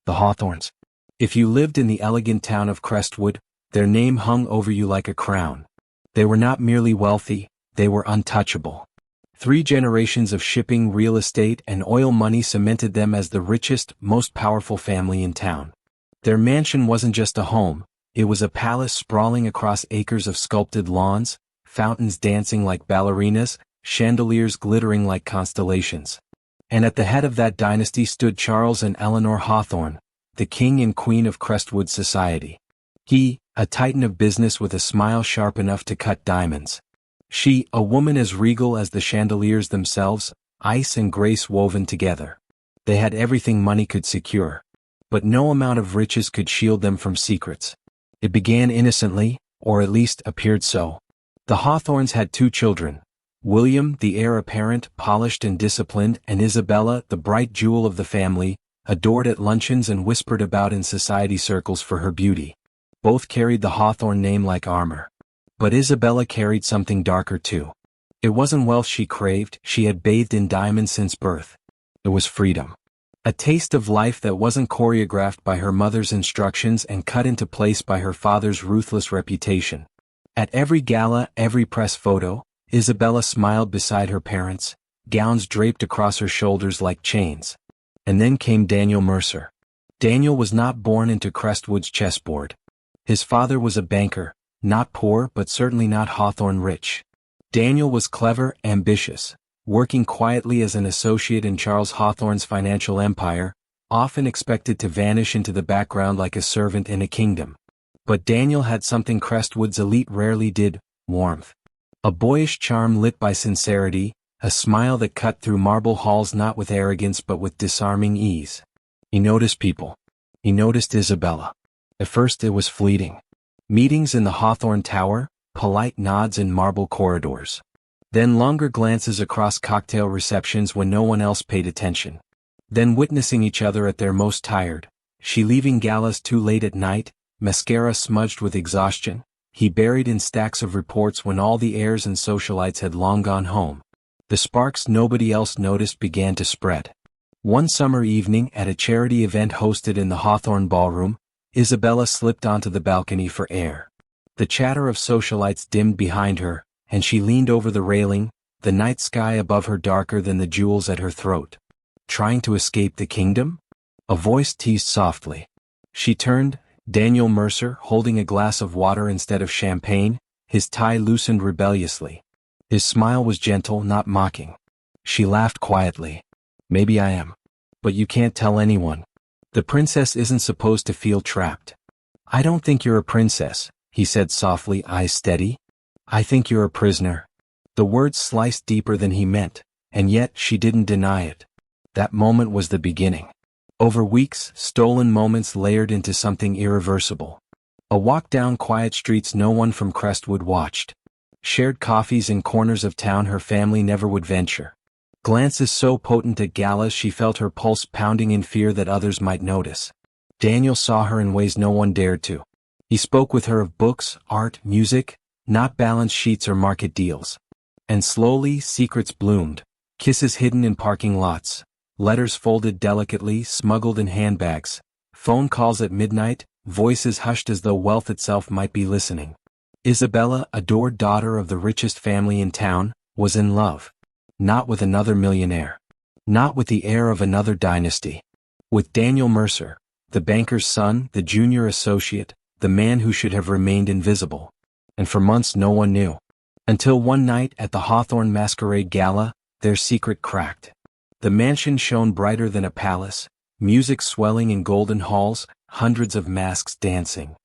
the Hawthorns. If you lived in the elegant town of Crestwood, their name hung over you like a crown. They were not merely wealthy, they were untouchable. 3 generations of shipping, real estate, and oil money cemented them as the richest, most powerful family in town. Their mansion wasn't just a home, it was a palace sprawling across acres of sculpted lawns, fountains dancing like ballerinas, chandeliers glittering like constellations. And at the head of that dynasty stood Charles and Eleanor Hawthorne, the king and queen of Crestwood society. He, a titan of business with a smile sharp enough to cut diamonds. She, a woman as regal as the chandeliers themselves, ice and grace woven together. They had everything money could secure. But no amount of riches could shield them from secrets. It began innocently, or at least appeared so. The Hawthorns had 2 children. William, the heir apparent, polished and disciplined, and Isabella, the bright jewel of the family, adored at luncheons and whispered about in society circles for her beauty. Both carried the Hawthorne name like armor. But Isabella carried something darker too. It wasn't wealth she craved, she had bathed in diamonds since birth. It was freedom. A taste of life that wasn't choreographed by her mother's instructions and cut into place by her father's ruthless reputation. At every gala, every press photo, Isabella smiled beside her parents, gowns draped across her shoulders like chains. And then came Daniel Mercer. Daniel was not born into Crestwood's chessboard. His father was a banker, not poor but certainly not Hawthorne rich. Daniel was clever, ambitious, working quietly as an associate in Charles Hawthorne's financial empire, often expected to vanish into the background like a servant in a kingdom. But Daniel had something Crestwood's elite rarely did: warmth. A boyish charm lit by sincerity, a smile that cut through marble halls not with arrogance but with disarming ease. He noticed people. He noticed Isabella. At first it was fleeting. Meetings in the Hawthorne Tower, polite nods in marble corridors. Then longer glances across cocktail receptions when no one else paid attention. Then witnessing each other at their most tired, she leaving galas too late at night, mascara smudged with exhaustion, he buried in stacks of reports when all the heirs and socialites had long gone home. The sparks nobody else noticed began to spread. One summer evening at a charity event hosted in the Hawthorne ballroom, Isabella slipped onto the balcony for air. The chatter of socialites dimmed behind her, and she leaned over the railing, the night sky above her darker than the jewels at her throat. Trying to escape the kingdom? A voice teased softly. She turned, Daniel Mercer holding a glass of water instead of champagne, his tie loosened rebelliously. His smile was gentle, not mocking. She laughed quietly. Maybe I am. But you can't tell anyone. The princess isn't supposed to feel trapped. I don't think you're a princess, he said softly, eyes steady. I think you're a prisoner. The words sliced deeper than he meant, and yet she didn't deny it. That moment was the beginning. Over weeks, stolen moments layered into something irreversible. A walk down quiet streets no one from Crestwood watched. Shared coffees in corners of town her family never would venture. Glances so potent at galas she felt her pulse pounding in fear that others might notice. Daniel saw her in ways no one dared to. He spoke with her of books, art, music, not balance sheets or market deals. And slowly, secrets bloomed, kisses hidden in parking lots, letters folded delicately, smuggled in handbags, phone calls at midnight, voices hushed as though wealth itself might be listening. Isabella, adored daughter of the richest family in town, was in love. Not with another millionaire. Not with the heir of another dynasty. With Daniel Mercer, the banker's son, the junior associate, the man who should have remained invisible. And for months no one knew. Until one night at the Hawthorne Masquerade Gala, their secret cracked. The mansion shone brighter than a palace, music swelling in golden halls, hundreds of masks dancing.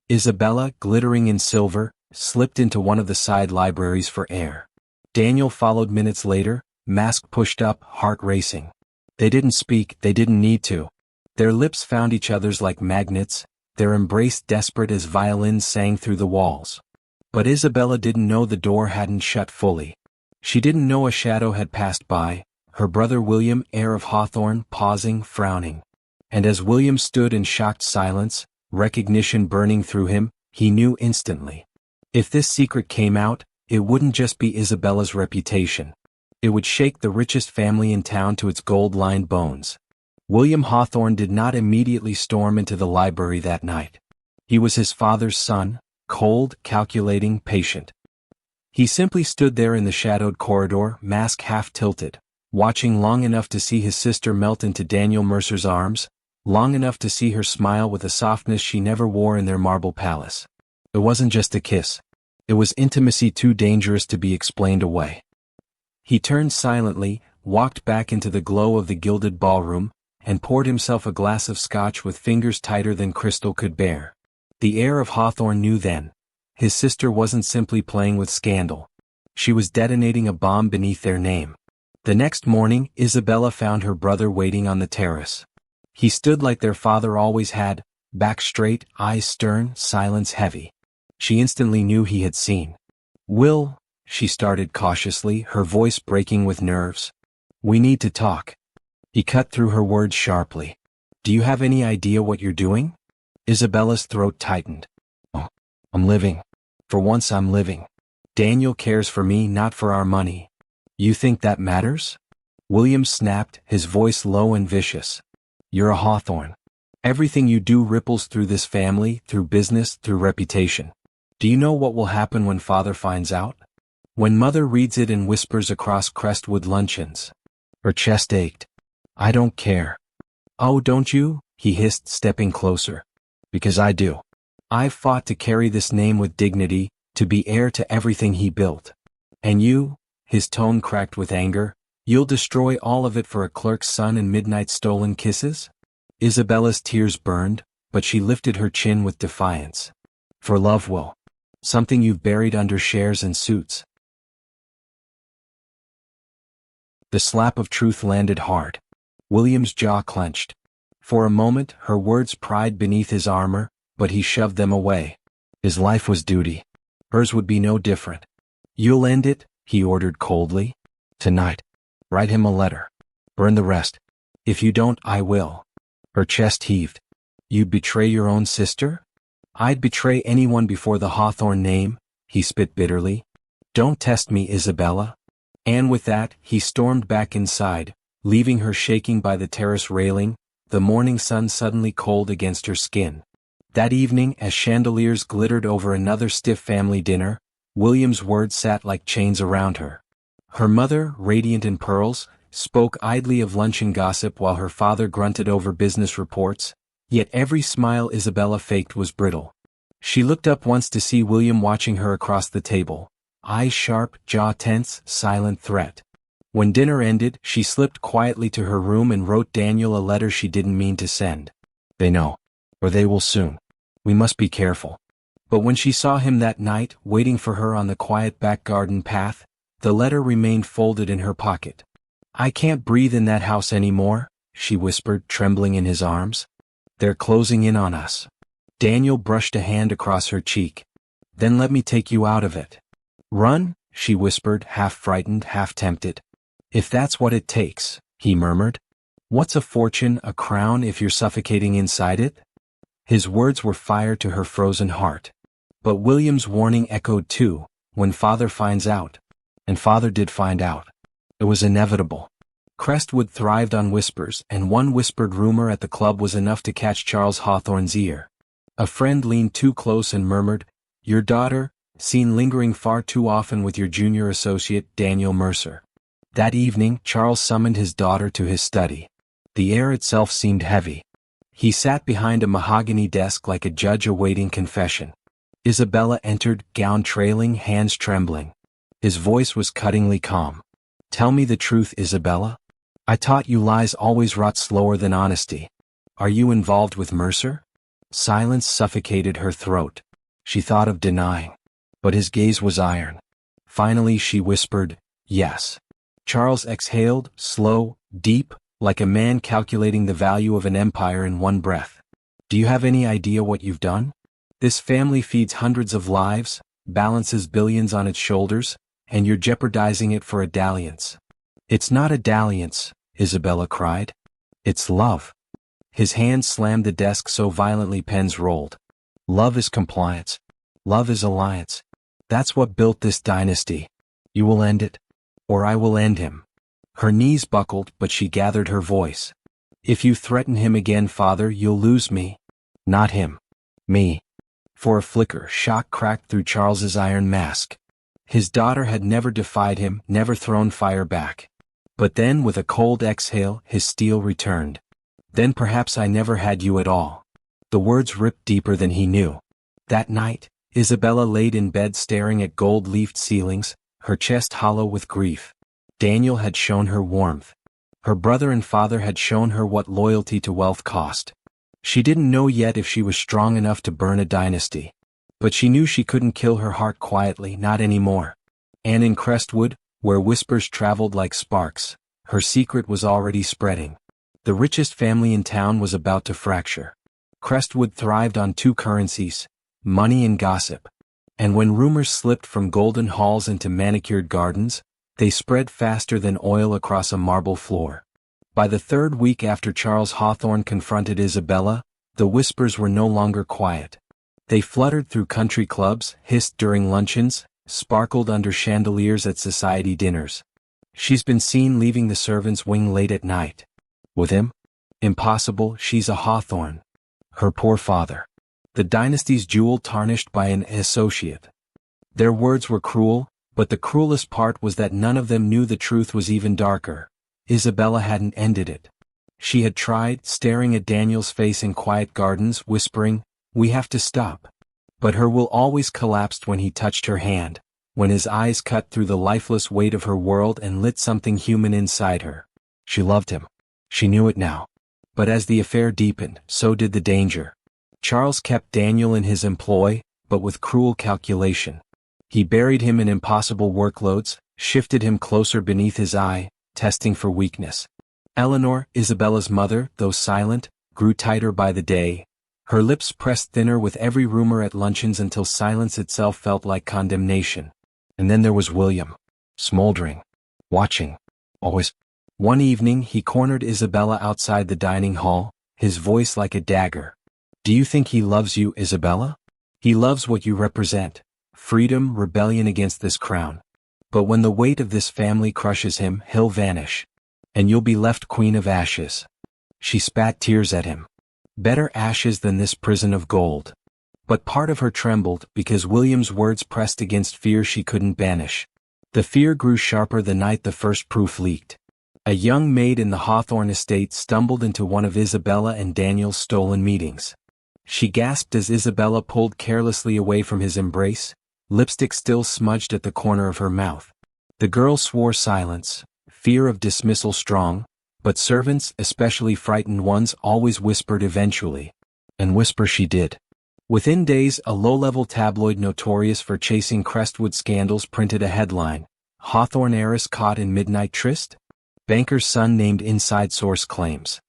Isabella, glittering in silver, slipped into one of the side libraries for air. Daniel followed minutes later, mask pushed up, heart racing. They didn't speak, they didn't need to. Their lips found each other's like magnets, their embrace desperate as violins sang through the walls. But Isabella didn't know the door hadn't shut fully. She didn't know a shadow had passed by, her brother William, heir of Hawthorne, pausing, frowning. And as William stood in shocked silence, recognition burning through him, he knew instantly. If this secret came out, it wouldn't just be Isabella's reputation. It would shake the richest family in town to its gold-lined bones. William Hawthorne did not immediately storm into the library that night. He was his father's son, cold, calculating, patient. He simply stood there in the shadowed corridor, mask half tilted, watching long enough to see his sister melt into Daniel Mercer's arms, long enough to see her smile with a softness she never wore in their marble palace. It wasn't just a kiss. It was intimacy too dangerous to be explained away. He turned silently, walked back into the glow of the gilded ballroom, and poured himself a glass of scotch with fingers tighter than crystal could bear. The heir of Hawthorne knew then. His sister wasn't simply playing with scandal. She was detonating a bomb beneath their name. The next morning, Isabella found her brother waiting on the terrace. He stood like their father always had, back straight, eyes stern, silence heavy. She instantly knew he had seen. "Will," she started cautiously, her voice breaking with nerves. "We need to talk." He cut through her words sharply. "Do you have any idea what you're doing?" Isabella's throat tightened. "Oh, I'm living. For once I'm living. Daniel cares for me, not for our money." "You think that matters?" William snapped, his voice low and vicious. "You're a Hawthorne. Everything you do ripples through this family, through business, through reputation. Do you know what will happen when father finds out? When mother reads it and whispers across Crestwood luncheons?" Her chest ached. "I don't care." "Oh, don't you?" he hissed, stepping closer. "Because I do. I've fought to carry this name with dignity, to be heir to everything he built. And you," his tone cracked with anger, "you'll destroy all of it for a clerk's son and midnight stolen kisses?" Isabella's tears burned, but she lifted her chin with defiance. "For love, Will. Something you've buried under shares and suits." The slap of truth landed hard. William's jaw clenched. For a moment, her words pried beneath his armor, but he shoved them away. His life was duty. Hers would be no different. "You'll end it," he ordered coldly. "Tonight. Write him a letter. Burn the rest. If you don't, I will." Her chest heaved. "You'd betray your own sister?" "I'd betray anyone before the Hawthorne name," he spit bitterly. "Don't test me, Isabella." And with that, he stormed back inside, leaving her shaking by the terrace railing, the morning sun suddenly cold against her skin. That evening, as chandeliers glittered over another stiff family dinner, William's words sat like chains around her. Her mother, radiant in pearls, spoke idly of luncheon gossip while her father grunted over business reports, yet every smile Isabella faked was brittle. She looked up once to see William watching her across the table, eyes sharp, jaw tense, silent threat. When dinner ended, she slipped quietly to her room and wrote Daniel a letter she didn't mean to send. "They know. Or they will soon. We must be careful." But when she saw him that night, waiting for her on the quiet back garden path, the letter remained folded in her pocket. "I can't breathe in that house anymore," she whispered, trembling in his arms. "They're closing in on us." Daniel brushed a hand across her cheek. "Then let me take you out of it." "Run?" she whispered, half frightened, half tempted. "If that's what it takes," he murmured. "What's a fortune, a crown, if you're suffocating inside it?" His words were fire to her frozen heart. But William's warning echoed too, "When father finds out." And father did find out. It was inevitable. Crestwood thrived on whispers, and one whispered rumor at the club was enough to catch Charles Hawthorne's ear. A friend leaned too close and murmured, "Your daughter, seen lingering far too often with your junior associate, Daniel Mercer." That evening, Charles summoned his daughter to his study. The air itself seemed heavy. He sat behind a mahogany desk like a judge awaiting confession. Isabella entered, gown trailing, hands trembling. His voice was cuttingly calm. "Tell me the truth, Isabella. I taught you lies always rot slower than honesty. Are you involved with Mercer?" Silence suffocated her throat. She thought of denying. But his gaze was iron. Finally she whispered, "Yes." Charles exhaled, slow, deep, like a man calculating the value of an empire in one breath. "Do you have any idea what you've done? This family feeds hundreds of lives, balances billions on its shoulders, and you're jeopardizing it for a dalliance." "It's not a dalliance," Isabella cried. "It's love." His hand slammed the desk so violently pens rolled. "Love is compliance. Love is alliance. That's what built this dynasty. You will end it, or I will end him." Her knees buckled, but she gathered her voice. If you threaten him again, father, you'll lose me. Not him. Me. For a flicker, shock cracked through Charles's iron mask. His daughter had never defied him, never thrown fire back. But then, with a cold exhale, his steel returned. Then perhaps I never had you at all. The words ripped deeper than he knew. That night, Isabella laid in bed staring at gold-leafed ceilings, her chest hollow with grief. Daniel had shown her warmth. Her brother and father had shown her what loyalty to wealth cost. She didn't know yet if she was strong enough to burn a dynasty. But she knew she couldn't kill her heart quietly, not anymore. And in Crestwood, where whispers traveled like sparks, her secret was already spreading. The richest family in town was about to fracture. Crestwood thrived on two currencies, money and gossip. And when rumors slipped from golden halls into manicured gardens, they spread faster than oil across a marble floor. By the third week after Charles Hawthorne confronted Isabella, the whispers were no longer quiet. They fluttered through country clubs, hissed during luncheons, sparkled under chandeliers at society dinners. She's been seen leaving the servants' wing late at night. With him? Impossible, she's a Hawthorn. Her poor father. The dynasty's jewel tarnished by an associate. Their words were cruel, but the cruelest part was that none of them knew the truth was even darker. Isabella hadn't ended it. She had tried, staring at Daniel's face in quiet gardens, whispering, "We have to stop." But her will always collapsed when he touched her hand, when his eyes cut through the lifeless weight of her world and lit something human inside her. She loved him. She knew it now. But as the affair deepened, so did the danger. Charles kept Daniel in his employ, but with cruel calculation. He buried him in impossible workloads, shifted him closer beneath his eye, testing for weakness. Eleanor, Isabella's mother, though silent, grew tighter by the day. Her lips pressed thinner with every rumor at luncheons until silence itself felt like condemnation. And then there was William. Smoldering. Watching. Always. One evening he cornered Isabella outside the dining hall, his voice like a dagger. "Do you think he loves you, Isabella? He loves what you represent. Freedom, rebellion against this crown. But when the weight of this family crushes him, he'll vanish. And you'll be left queen of ashes." She spat tears at him. Better ashes than this prison of gold. But part of her trembled because William's words pressed against fear she couldn't banish. The fear grew sharper the night the first proof leaked. A young maid in the Hawthorne estate stumbled into one of Isabella and Daniel's stolen meetings. She gasped as Isabella pulled carelessly away from his embrace, lipstick still smudged at the corner of her mouth. The girl swore silence, fear of dismissal strong, but servants, especially frightened ones, always whispered eventually. And whisper she did. Within days, a low-level tabloid notorious for chasing Crestwood scandals printed a headline, "Hawthorne heiress caught in midnight tryst? Banker's son named inside source claims."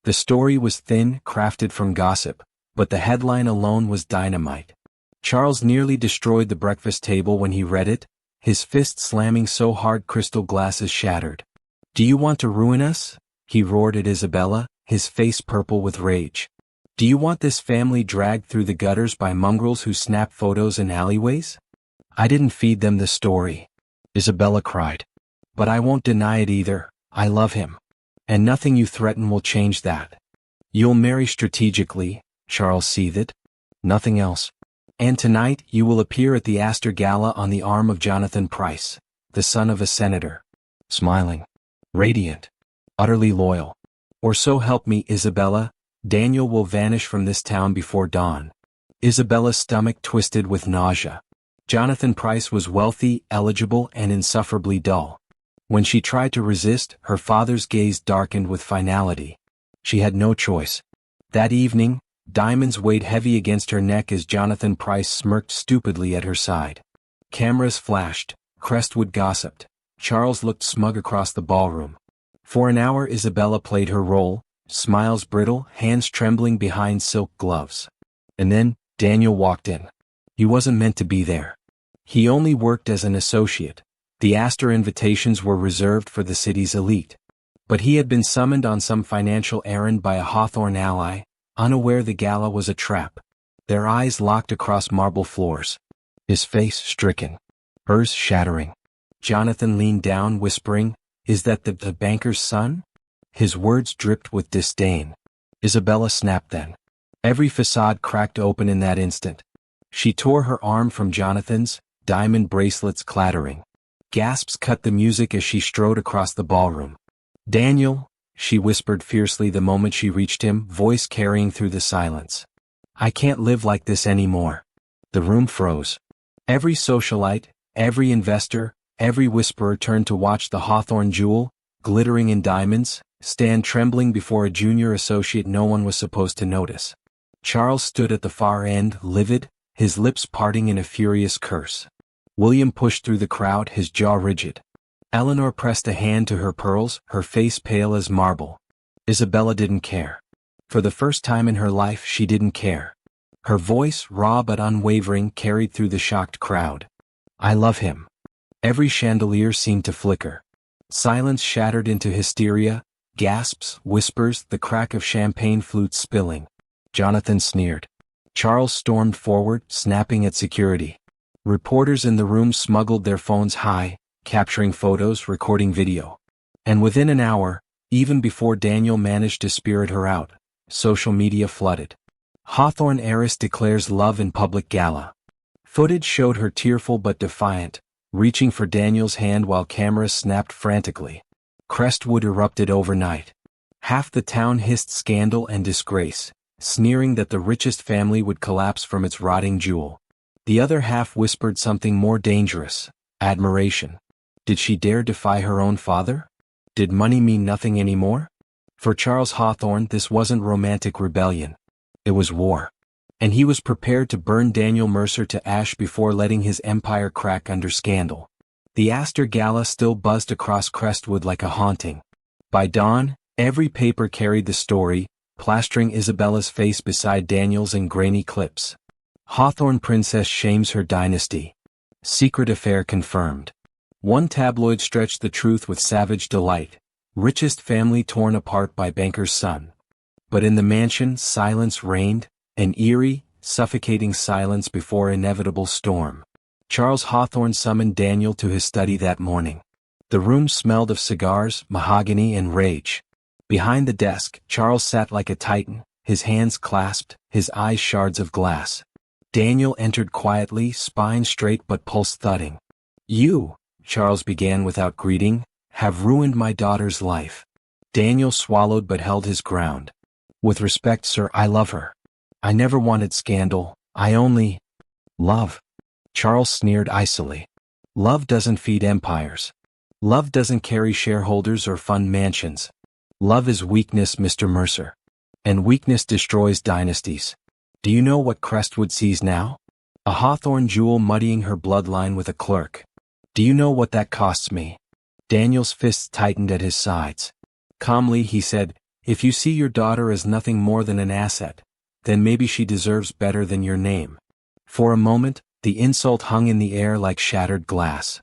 The story was thin, crafted from gossip, but the headline alone was dynamite. Charles nearly destroyed the breakfast table when he read it, his fist slamming so hard crystal glasses shattered. "Do you want to ruin us?" he roared at Isabella, his face purple with rage. "Do you want this family dragged through the gutters by mongrels who snap photos in alleyways?" "I didn't feed them the story," Isabella cried. "But I won't deny it either, I love him. And nothing you threaten will change that." "You'll marry strategically," Charles seethed. "Nothing else. And tonight you will appear at the Astor Gala on the arm of Jonathan Price, the son of a senator. Smiling. Radiant. Utterly loyal. Or so help me, Isabella, Daniel will vanish from this town before dawn." Isabella's stomach twisted with nausea. Jonathan Price was wealthy, eligible, and insufferably dull. When she tried to resist, her father's gaze darkened with finality. She had no choice. That evening, diamonds weighed heavy against her neck as Jonathan Price smirked stupidly at her side. Cameras flashed, Crestwood gossiped. Charles looked smug across the ballroom. For an hour Isabella played her role, smiles brittle, hands trembling behind silk gloves. And then, Daniel walked in. He wasn't meant to be there. He only worked as an associate. The Astor invitations were reserved for the city's elite. But he had been summoned on some financial errand by a Hawthorne ally, unaware the gala was a trap. Their eyes locked across marble floors. His face stricken. Hers shattering. Jonathan leaned down, whispering, "Is that the banker's son?" His words dripped with disdain. Isabella snapped then. Every facade cracked open in that instant. She tore her arm from Jonathan's, diamond bracelets clattering. Gasps cut the music as she strode across the ballroom. "Daniel," she whispered fiercely the moment she reached him, voice carrying through the silence. "I can't live like this anymore." The room froze. Every socialite, every investor, every whisperer turned to watch the Hawthorne jewel, glittering in diamonds, stand trembling before a junior associate no one was supposed to notice. Charles stood at the far end, livid, his lips parting in a furious curse. William pushed through the crowd, his jaw rigid. Eleanor pressed a hand to her pearls, her face pale as marble. Isabella didn't care. For the first time in her life, she didn't care. Her voice, raw but unwavering, carried through the shocked crowd. "I love him." Every chandelier seemed to flicker. Silence shattered into hysteria, gasps, whispers, the crack of champagne flutes spilling. Jonathan sneered. Charles stormed forward, snapping at security. Reporters in the room smuggled their phones high, capturing photos, recording video. And within an hour, even before Daniel managed to spirit her out, social media flooded. Hawthorne heiress declares love in public gala. Footage showed her tearful but defiant, reaching for Daniel's hand while cameras snapped frantically. Crestwood erupted overnight. Half the town hissed scandal and disgrace, sneering that the richest family would collapse from its rotting jewel. The other half whispered something more dangerous: admiration. Did she dare defy her own father? Did money mean nothing anymore? For Charles Hawthorne, this wasn't romantic rebellion. It was war. And he was prepared to burn Daniel Mercer to ash before letting his empire crack under scandal. The Astor Gala still buzzed across Crestwood like a haunting. By dawn, every paper carried the story, plastering Isabella's face beside Daniel's in grainy clips. Hawthorne princess shames her dynasty. Secret affair confirmed. One tabloid stretched the truth with savage delight. Richest family torn apart by banker's son. But in the mansion, silence reigned, an eerie, suffocating silence before inevitable storm. Charles Hawthorne summoned Daniel to his study that morning. The room smelled of cigars, mahogany, and rage. Behind the desk, Charles sat like a titan, his hands clasped, his eyes shards of glass. Daniel entered quietly, spine straight but pulse thudding. "You," Charles began without greeting, "have ruined my daughter's life." Daniel swallowed but held his ground. "With respect, sir, I love her. I never wanted scandal, I only love." Charles sneered icily. "Love doesn't feed empires. Love doesn't carry shareholders or fund mansions. Love is weakness, Mr. Mercer. And weakness destroys dynasties. Do you know what Crestwood sees now? A Hawthorne jewel muddying her bloodline with a clerk. Do you know what that costs me?" Daniel's fists tightened at his sides. Calmly he said, "If you see your daughter as nothing more than an asset, then maybe she deserves better than your name." For a moment, the insult hung in the air like shattered glass.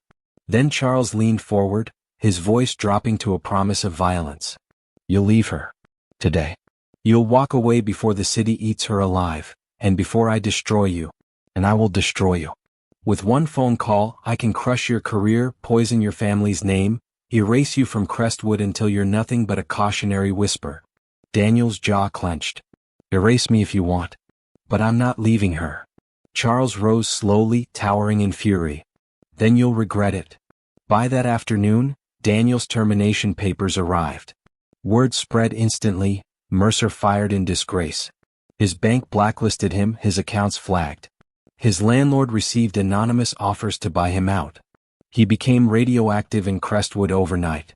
Then Charles leaned forward, his voice dropping to a promise of violence. "You'll leave her. Today. You'll walk away before the city eats her alive, and before I destroy you. And I will destroy you. With one phone call, I can crush your career, poison your family's name, erase you from Crestwood until you're nothing but a cautionary whisper." Daniel's jaw clenched. "Erase me if you want. But I'm not leaving her." Charles rose slowly, towering in fury. "Then you'll regret it." By that afternoon, Daniel's termination papers arrived. Word spread instantly: Mercer fired in disgrace. His bank blacklisted him, his accounts flagged. His landlord received anonymous offers to buy him out. He became radioactive in Crestwood overnight.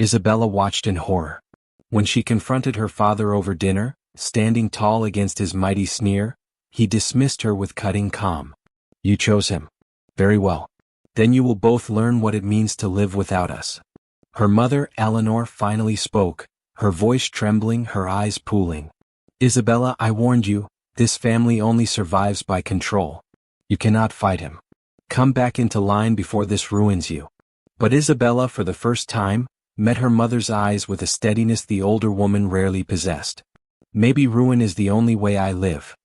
Isabella watched in horror. When she confronted her father over dinner, standing tall against his mighty sneer, he dismissed her with cutting calm. "You chose him. Very well. Then you will both learn what it means to live without us." Her mother, Eleanor, finally spoke, her voice trembling, her eyes pooling. "Isabella, I warned you, this family only survives by control. You cannot fight him. Come back into line before this ruins you." But Isabella, for the first time, met her mother's eyes with a steadiness the older woman rarely possessed. "Maybe ruin is the only way I live."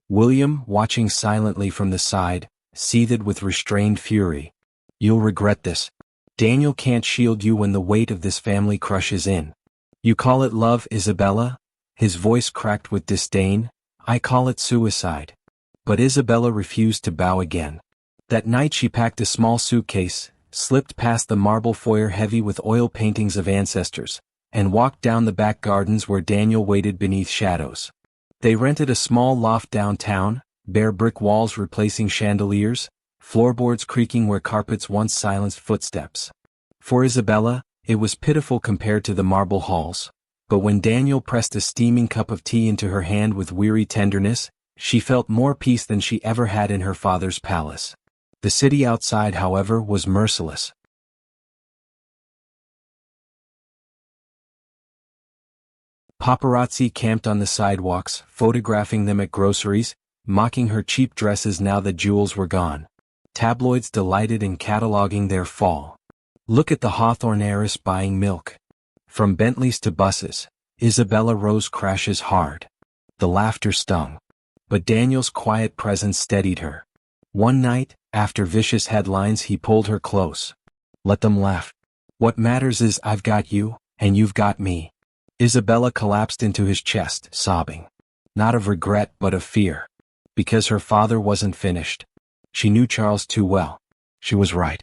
William, watching silently from the side, seethed with restrained fury. "You'll regret this." Daniel can't shield you when the weight of this family crushes in. You call it love, Isabella? His voice cracked with disdain. I call it suicide. But Isabella refused to bow again. That night she packed a small suitcase, slipped past the marble foyer heavy with oil paintings of ancestors, and walked down the back gardens where Daniel waited beneath shadows. They rented a small loft downtown, bare brick walls replacing chandeliers, floorboards creaking where carpets once silenced footsteps. For Isabella, it was pitiful compared to the marble halls, but when Daniel pressed a steaming cup of tea into her hand with weary tenderness, she felt more peace than she ever had in her father's palace. The city outside, however, was merciless. Paparazzi camped on the sidewalks, photographing them at groceries, mocking her cheap dresses now that jewels were gone. Tabloids delighted in cataloging their fall. Look at the Hawthorne heiress buying milk. From Bentleys to buses, Isabella rose crashes hard. The laughter stung. But Daniel's quiet presence steadied her. One night, after vicious headlines, he pulled her close. Let them laugh. What matters is I've got you, and you've got me. Isabella collapsed into his chest, sobbing. Not of regret but of fear. Because her father wasn't finished. She knew Charles too well. She was right.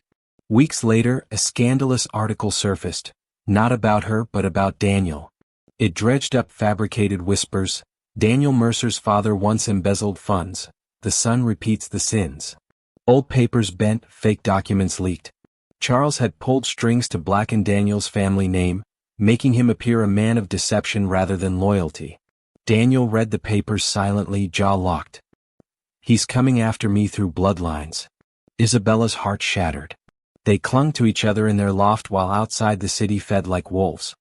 Weeks later, a scandalous article surfaced, not about her but about Daniel. It dredged up fabricated whispers. Daniel Mercer's father once embezzled funds. The son repeats the sins. Old papers bent, fake documents leaked. Charles had pulled strings to blacken Daniel's family name, making him appear a man of deception rather than loyalty. Daniel read the papers silently, jaw locked. He's coming after me through bloodlines. Isabella's heart shattered. They clung to each other in their loft while outside the city fed like wolves.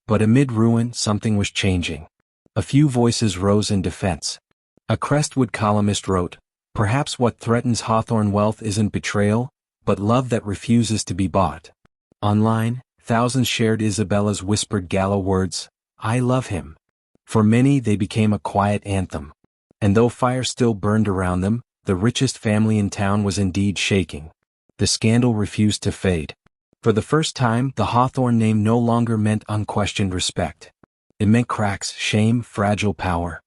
But amid ruin, something was changing. A few voices rose in defense. A Crestwood columnist wrote, "Perhaps what threatens Hawthorne wealth isn't betrayal, but love that refuses to be bought." Online, thousands shared Isabella's whispered gala words, "I love him." For many they became a quiet anthem. And though fire still burned around them, the richest family in town was indeed shaking. The scandal refused to fade. For the first time, the Hawthorne name no longer meant unquestioned respect. It meant cracks, shame, fragile power.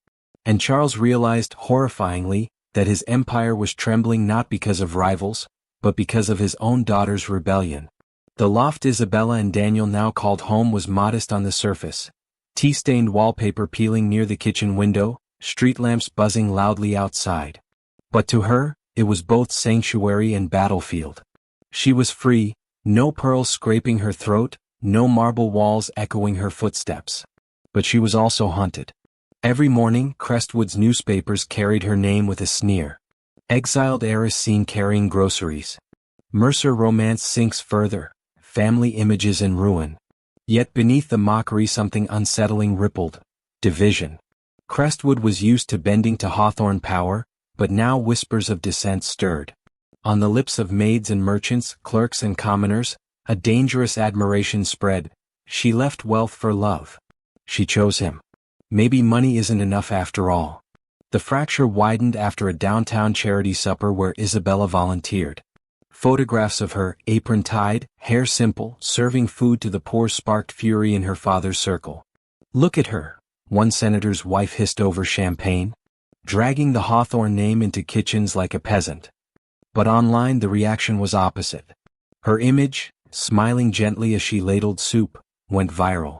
And Charles realized, horrifyingly, that his empire was trembling not because of rivals, but because of his own daughter's rebellion. The loft Isabella and Daniel now called home was modest on the surface. Tea-stained wallpaper peeling near the kitchen window, street lamps buzzing loudly outside. But to her, it was both sanctuary and battlefield. She was free, no pearls scraping her throat, no marble walls echoing her footsteps. But she was also hunted. Every morning, Crestwood's newspapers carried her name with a sneer. Exiled heiress seen carrying groceries. Mercer romance sinks further, family images in ruin. Yet beneath the mockery something unsettling rippled. Division. Crestwood was used to bending to Hawthorne power, but now whispers of dissent stirred. On the lips of maids and merchants, clerks and commoners, a dangerous admiration spread. She left wealth for love. She chose him. Maybe money isn't enough after all. The fracture widened after a downtown charity supper where Isabella volunteered. Photographs of her, apron-tied, hair simple, serving food to the poor sparked fury in her father's circle. "Look at her," one senator's wife hissed over champagne. Dragging the Hawthorne name into kitchens like a peasant. But online the reaction was opposite. Her image, smiling gently as she ladled soup, went viral.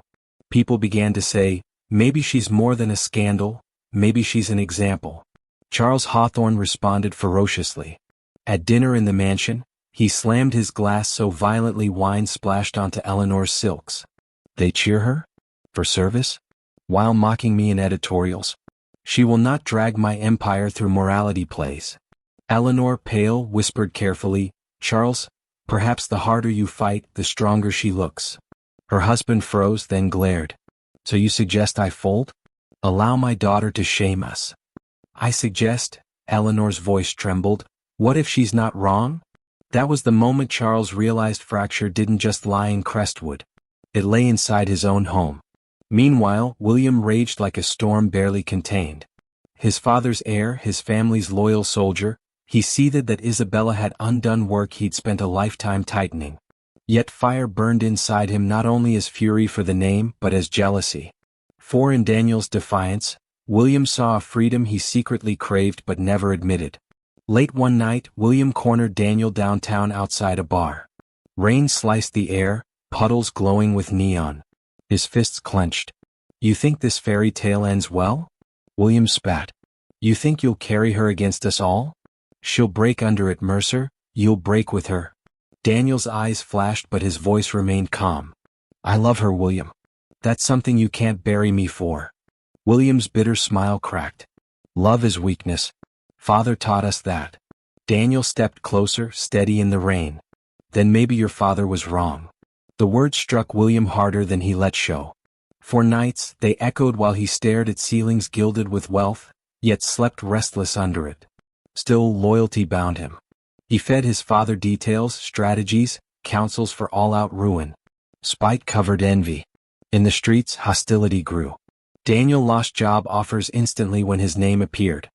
People began to say, maybe she's more than a scandal, maybe she's an example. Charles Hawthorne responded ferociously. At dinner in the mansion, he slammed his glass so violently wine splashed onto Eleanor's silks. They cheer her? For service? While mocking me in editorials. She will not drag my empire through morality plays. Eleanor, pale, whispered carefully, "Charles, perhaps the harder you fight, the stronger she looks." Her husband froze, then glared. "So you suggest I fold? Allow my daughter to shame us?" "I suggest," Eleanor's voice trembled, "what if she's not wrong?" That was the moment Charles realized fracture didn't just lie in Crestwood. It lay inside his own home. Meanwhile, William raged like a storm barely contained. His father's heir, his family's loyal soldier, he seethed that Isabella had undone work he'd spent a lifetime tightening. Yet fire burned inside him not only as fury for the name but as jealousy. For in Daniel's defiance, William saw a freedom he secretly craved but never admitted. Late one night, William cornered Daniel downtown outside a bar. Rain sliced the air, puddles glowing with neon. His fists clenched. "You think this fairy tale ends well?" William spat. "You think you'll carry her against us all? She'll break under it, Mercer, you'll break with her." Daniel's eyes flashed but his voice remained calm. "I love her, William. That's something you can't bury me for." William's bitter smile cracked. "Love is weakness. Father taught us that." Daniel stepped closer, steady in the rain. "Then maybe your father was wrong." The words struck William harder than he let show. For nights, they echoed while he stared at ceilings gilded with wealth, yet slept restless under it. Still, loyalty bound him. He fed his father details, strategies, counsels for all-out ruin. Spite covered envy. In the streets, hostility grew. Daniel lost job offers instantly when his name appeared.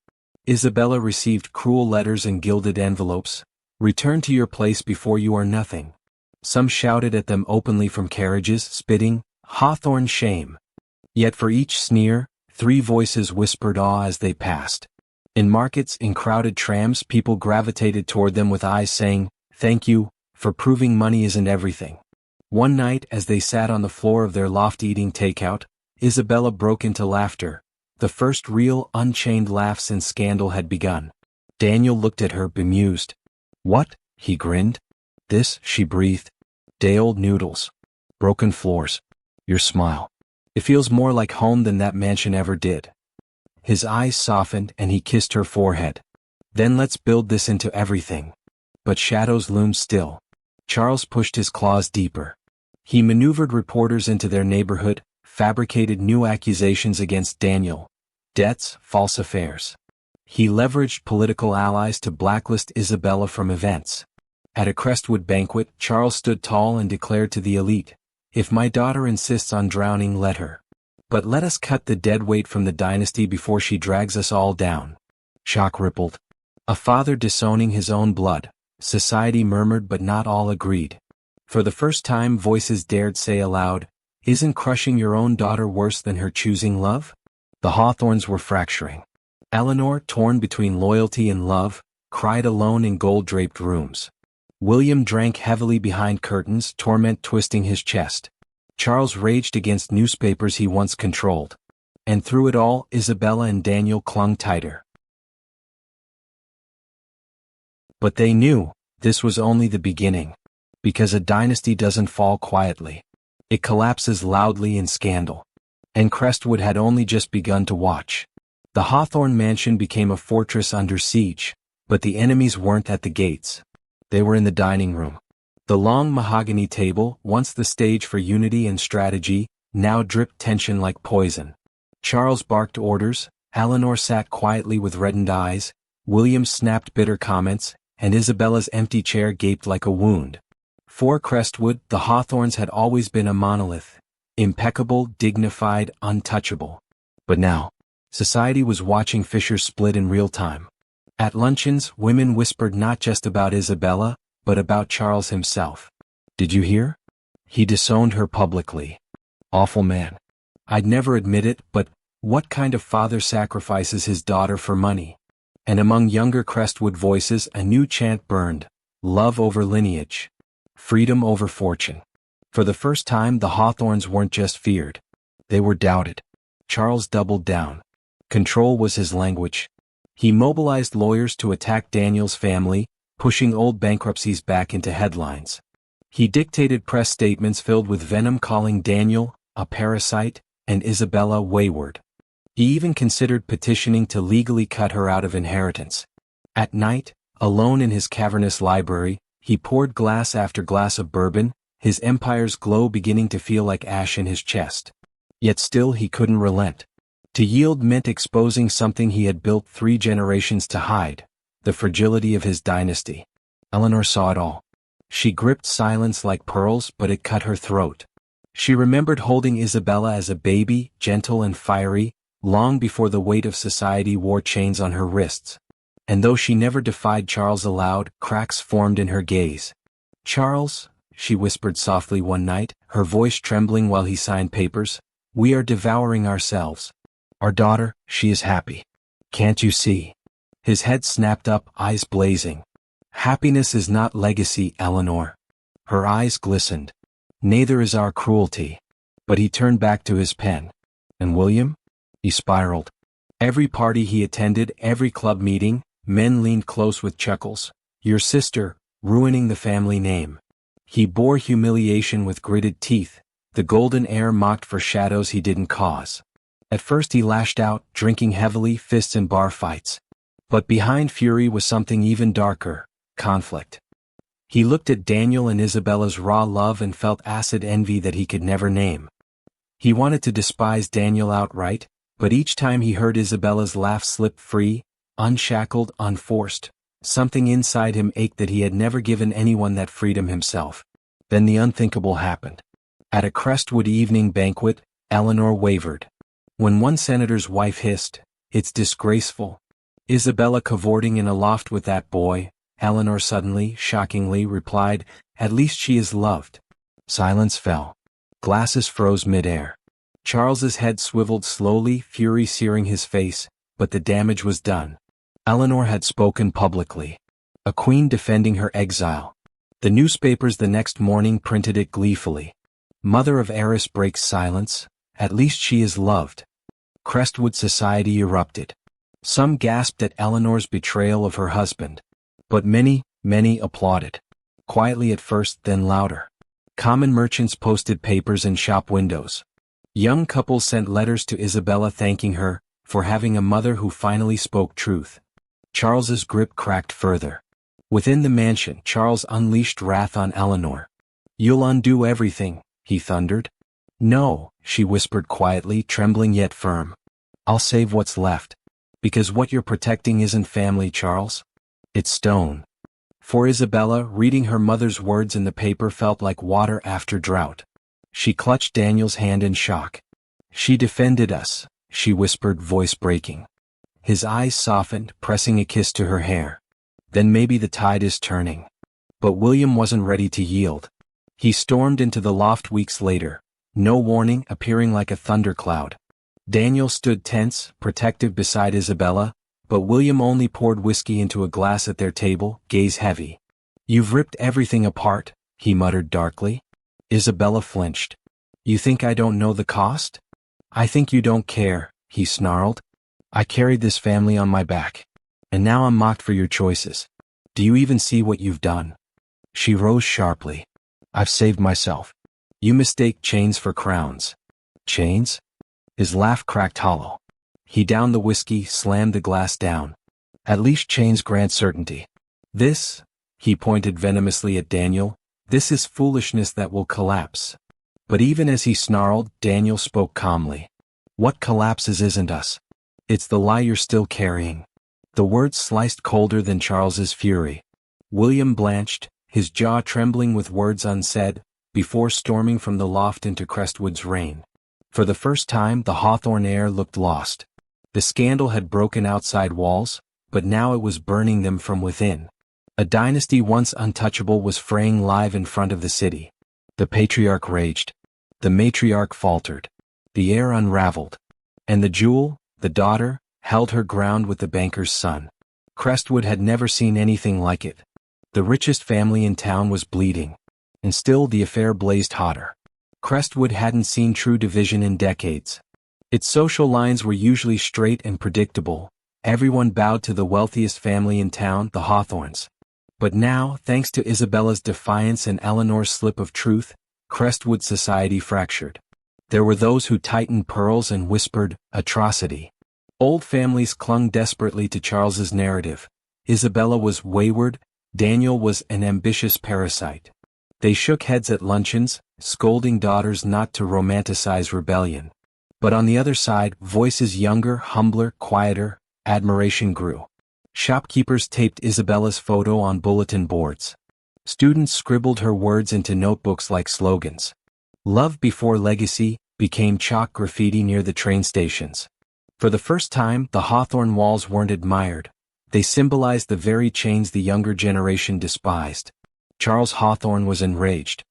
Isabella received cruel letters and gilded envelopes. "Return to your place before you are nothing." Some shouted at them openly from carriages, spitting, "Hawthorne shame." Yet for each sneer, 3 voices whispered awe as they passed. In markets, in crowded trams, people gravitated toward them with eyes saying, "Thank you, for proving money isn't everything." One night, as they sat on the floor of their loft eating takeout, Isabella broke into laughter. The first real, unchained laugh since scandal had begun. Daniel looked at her, bemused. "What?" he grinned. "This," she breathed. "Day-old noodles. Broken floors. Your smile. It feels more like home than that mansion ever did." His eyes softened and he kissed her forehead. "Then let's build this into everything." But shadows loomed still. Charles pushed his claws deeper. He maneuvered reporters into their neighborhood, fabricated new accusations against Daniel. Debts, false affairs. He leveraged political allies to blacklist Isabella from events. At a Crestwood banquet, Charles stood tall and declared to the elite, "If my daughter insists on drowning, let her. But let us cut the dead weight from the dynasty before she drags us all down." Shock rippled. A father disowning his own blood. Society murmured but not all agreed. For the first time voices dared say aloud, "Isn't crushing your own daughter worse than her choosing love?" The Hawthorns were fracturing. Eleanor, torn between loyalty and love, cried alone in gold-draped rooms. William drank heavily behind curtains, torment twisting his chest. Charles raged against newspapers he once controlled. And through it all, Isabella and Daniel clung tighter. But they knew, this was only the beginning. Because a dynasty doesn't fall quietly. It collapses loudly in scandal. And Crestwood had only just begun to watch. The Hawthorne mansion became a fortress under siege, but the enemies weren't at the gates. They were in the dining room. The long mahogany table, once the stage for unity and strategy, now dripped tension like poison. Charles barked orders, Eleanor sat quietly with reddened eyes, William snapped bitter comments, and Isabella's empty chair gaped like a wound. For Crestwood, the Hawthorns had always been a monolith. Impeccable, dignified, untouchable. But now, society was watching fissures split in real time. At luncheons, women whispered not just about Isabella, but about Charles himself. "Did you hear? He disowned her publicly. Awful man. I'd never admit it, but what kind of father sacrifices his daughter for money?" And among younger Crestwood voices a new chant burned, love over lineage. Freedom over fortune. For the first time the Hawthorns weren't just feared. They were doubted. Charles doubled down. Control was his language. He mobilized lawyers to attack Daniel's family, pushing old bankruptcies back into headlines. He dictated press statements filled with venom calling Daniel a parasite and Isabella wayward. He even considered petitioning to legally cut her out of inheritance. At night, alone in his cavernous library, he poured glass after glass of bourbon, his empire's glow beginning to feel like ash in his chest. Yet still he couldn't relent. To yield meant exposing something he had built 3 generations to hide, the fragility of his dynasty. Eleanor saw it all. She gripped silence like pearls, but it cut her throat. She remembered holding Isabella as a baby, gentle and fiery, long before the weight of society wore chains on her wrists. And though she never defied Charles aloud, cracks formed in her gaze. Charles, she whispered softly one night, her voice trembling while he signed papers. "We are devouring ourselves. Our daughter, she is happy. Can't you see?" His head snapped up, eyes blazing. "Happiness is not legacy, Eleanor." Her eyes glistened. "Neither is our cruelty." But he turned back to his pen. "And William?" He spiraled. Every party he attended, every club meeting, men leaned close with chuckles. "Your sister, ruining the family name." He bore humiliation with gritted teeth. The golden heir mocked for shadows he didn't cause. At first he lashed out, drinking heavily, fists and bar fights. But behind fury was something even darker: conflict. He looked at Daniel and Isabella's raw love and felt acid envy that he could never name. He wanted to despise Daniel outright, but each time he heard Isabella's laugh slip free, unshackled, unforced, something inside him ached that he had never given anyone that freedom himself. Then the unthinkable happened. At a Crestwood evening banquet, Eleanor wavered. When one senator's wife hissed, "It's disgraceful. Isabella cavorting in a loft with that boy," Eleanor suddenly, shockingly replied, "At least she is loved." Silence fell. Glasses froze midair. Charles's head swiveled slowly, fury searing his face, but the damage was done. Eleanor had spoken publicly. A queen defending her exile. The newspapers the next morning printed it gleefully. "Mother of heiress breaks silence. At least she is loved." Crestwood society erupted. Some gasped at Eleanor's betrayal of her husband. But many, many applauded. Quietly at first, then louder. Common merchants posted papers in shop windows. Young couples sent letters to Isabella thanking her for having a mother who finally spoke truth. Charles's grip cracked further. Within the mansion, Charles unleashed wrath on Eleanor. "You'll undo everything," he thundered. "No," she whispered quietly, trembling yet firm. "I'll save what's left. Because what you're protecting isn't family, Charles. It's stone." For Isabella, reading her mother's words in the paper felt like water after drought. She clutched Daniel's hand in shock. "She defended us," she whispered, voice breaking. His eyes softened, pressing a kiss to her hair. "Then maybe the tide is turning." But William wasn't ready to yield. He stormed into the loft weeks later, no warning, appearing like a thundercloud. Daniel stood tense, protective beside Isabella, but William only poured whiskey into a glass at their table, gaze heavy. "You've ripped everything apart," he muttered darkly. Isabella flinched. "You think I don't know the cost?" "I think you don't care," he snarled. "I carried this family on my back. And now I'm mocked for your choices. Do you even see what you've done?" She rose sharply. "I've saved myself. You mistake chains for crowns." "Chains?" His laugh cracked hollow. He downed the whiskey, slammed the glass down. "At least chains grant certainty. This," he pointed venomously at Daniel, "this is foolishness that will collapse." But even as he snarled, Daniel spoke calmly. "What collapses isn't us. It's the lie you're still carrying." The words sliced colder than Charles's fury. William blanched, his jaw trembling with words unsaid, before storming from the loft into Crestwood's reign. For the first time, the Hawthorne heir looked lost. The scandal had broken outside walls, but now it was burning them from within. A dynasty once untouchable was fraying live in front of the city. The patriarch raged. The matriarch faltered. The heir unraveled. And the jewel, the daughter, held her ground with the banker's son. Crestwood had never seen anything like it. The richest family in town was bleeding. And still the affair blazed hotter. Crestwood hadn't seen true division in decades. Its social lines were usually straight and predictable. Everyone bowed to the wealthiest family in town, the Hawthorns. But now, thanks to Isabella's defiance and Eleanor's slip of truth, Crestwood society fractured. There were those who tightened pearls and whispered, "Atrocity." Old families clung desperately to Charles's narrative. Isabella was wayward, Daniel was an ambitious parasite. They shook heads at luncheons, scolding daughters not to romanticize rebellion. But on the other side, voices younger, humbler, quieter, admiration grew. Shopkeepers taped Isabella's photo on bulletin boards. Students scribbled her words into notebooks like slogans. Love before legacy became chalk graffiti near the train stations. For the first time, the Hawthorne walls weren't admired. They symbolized the very chains the younger generation despised. Charles Hawthorne was enraged.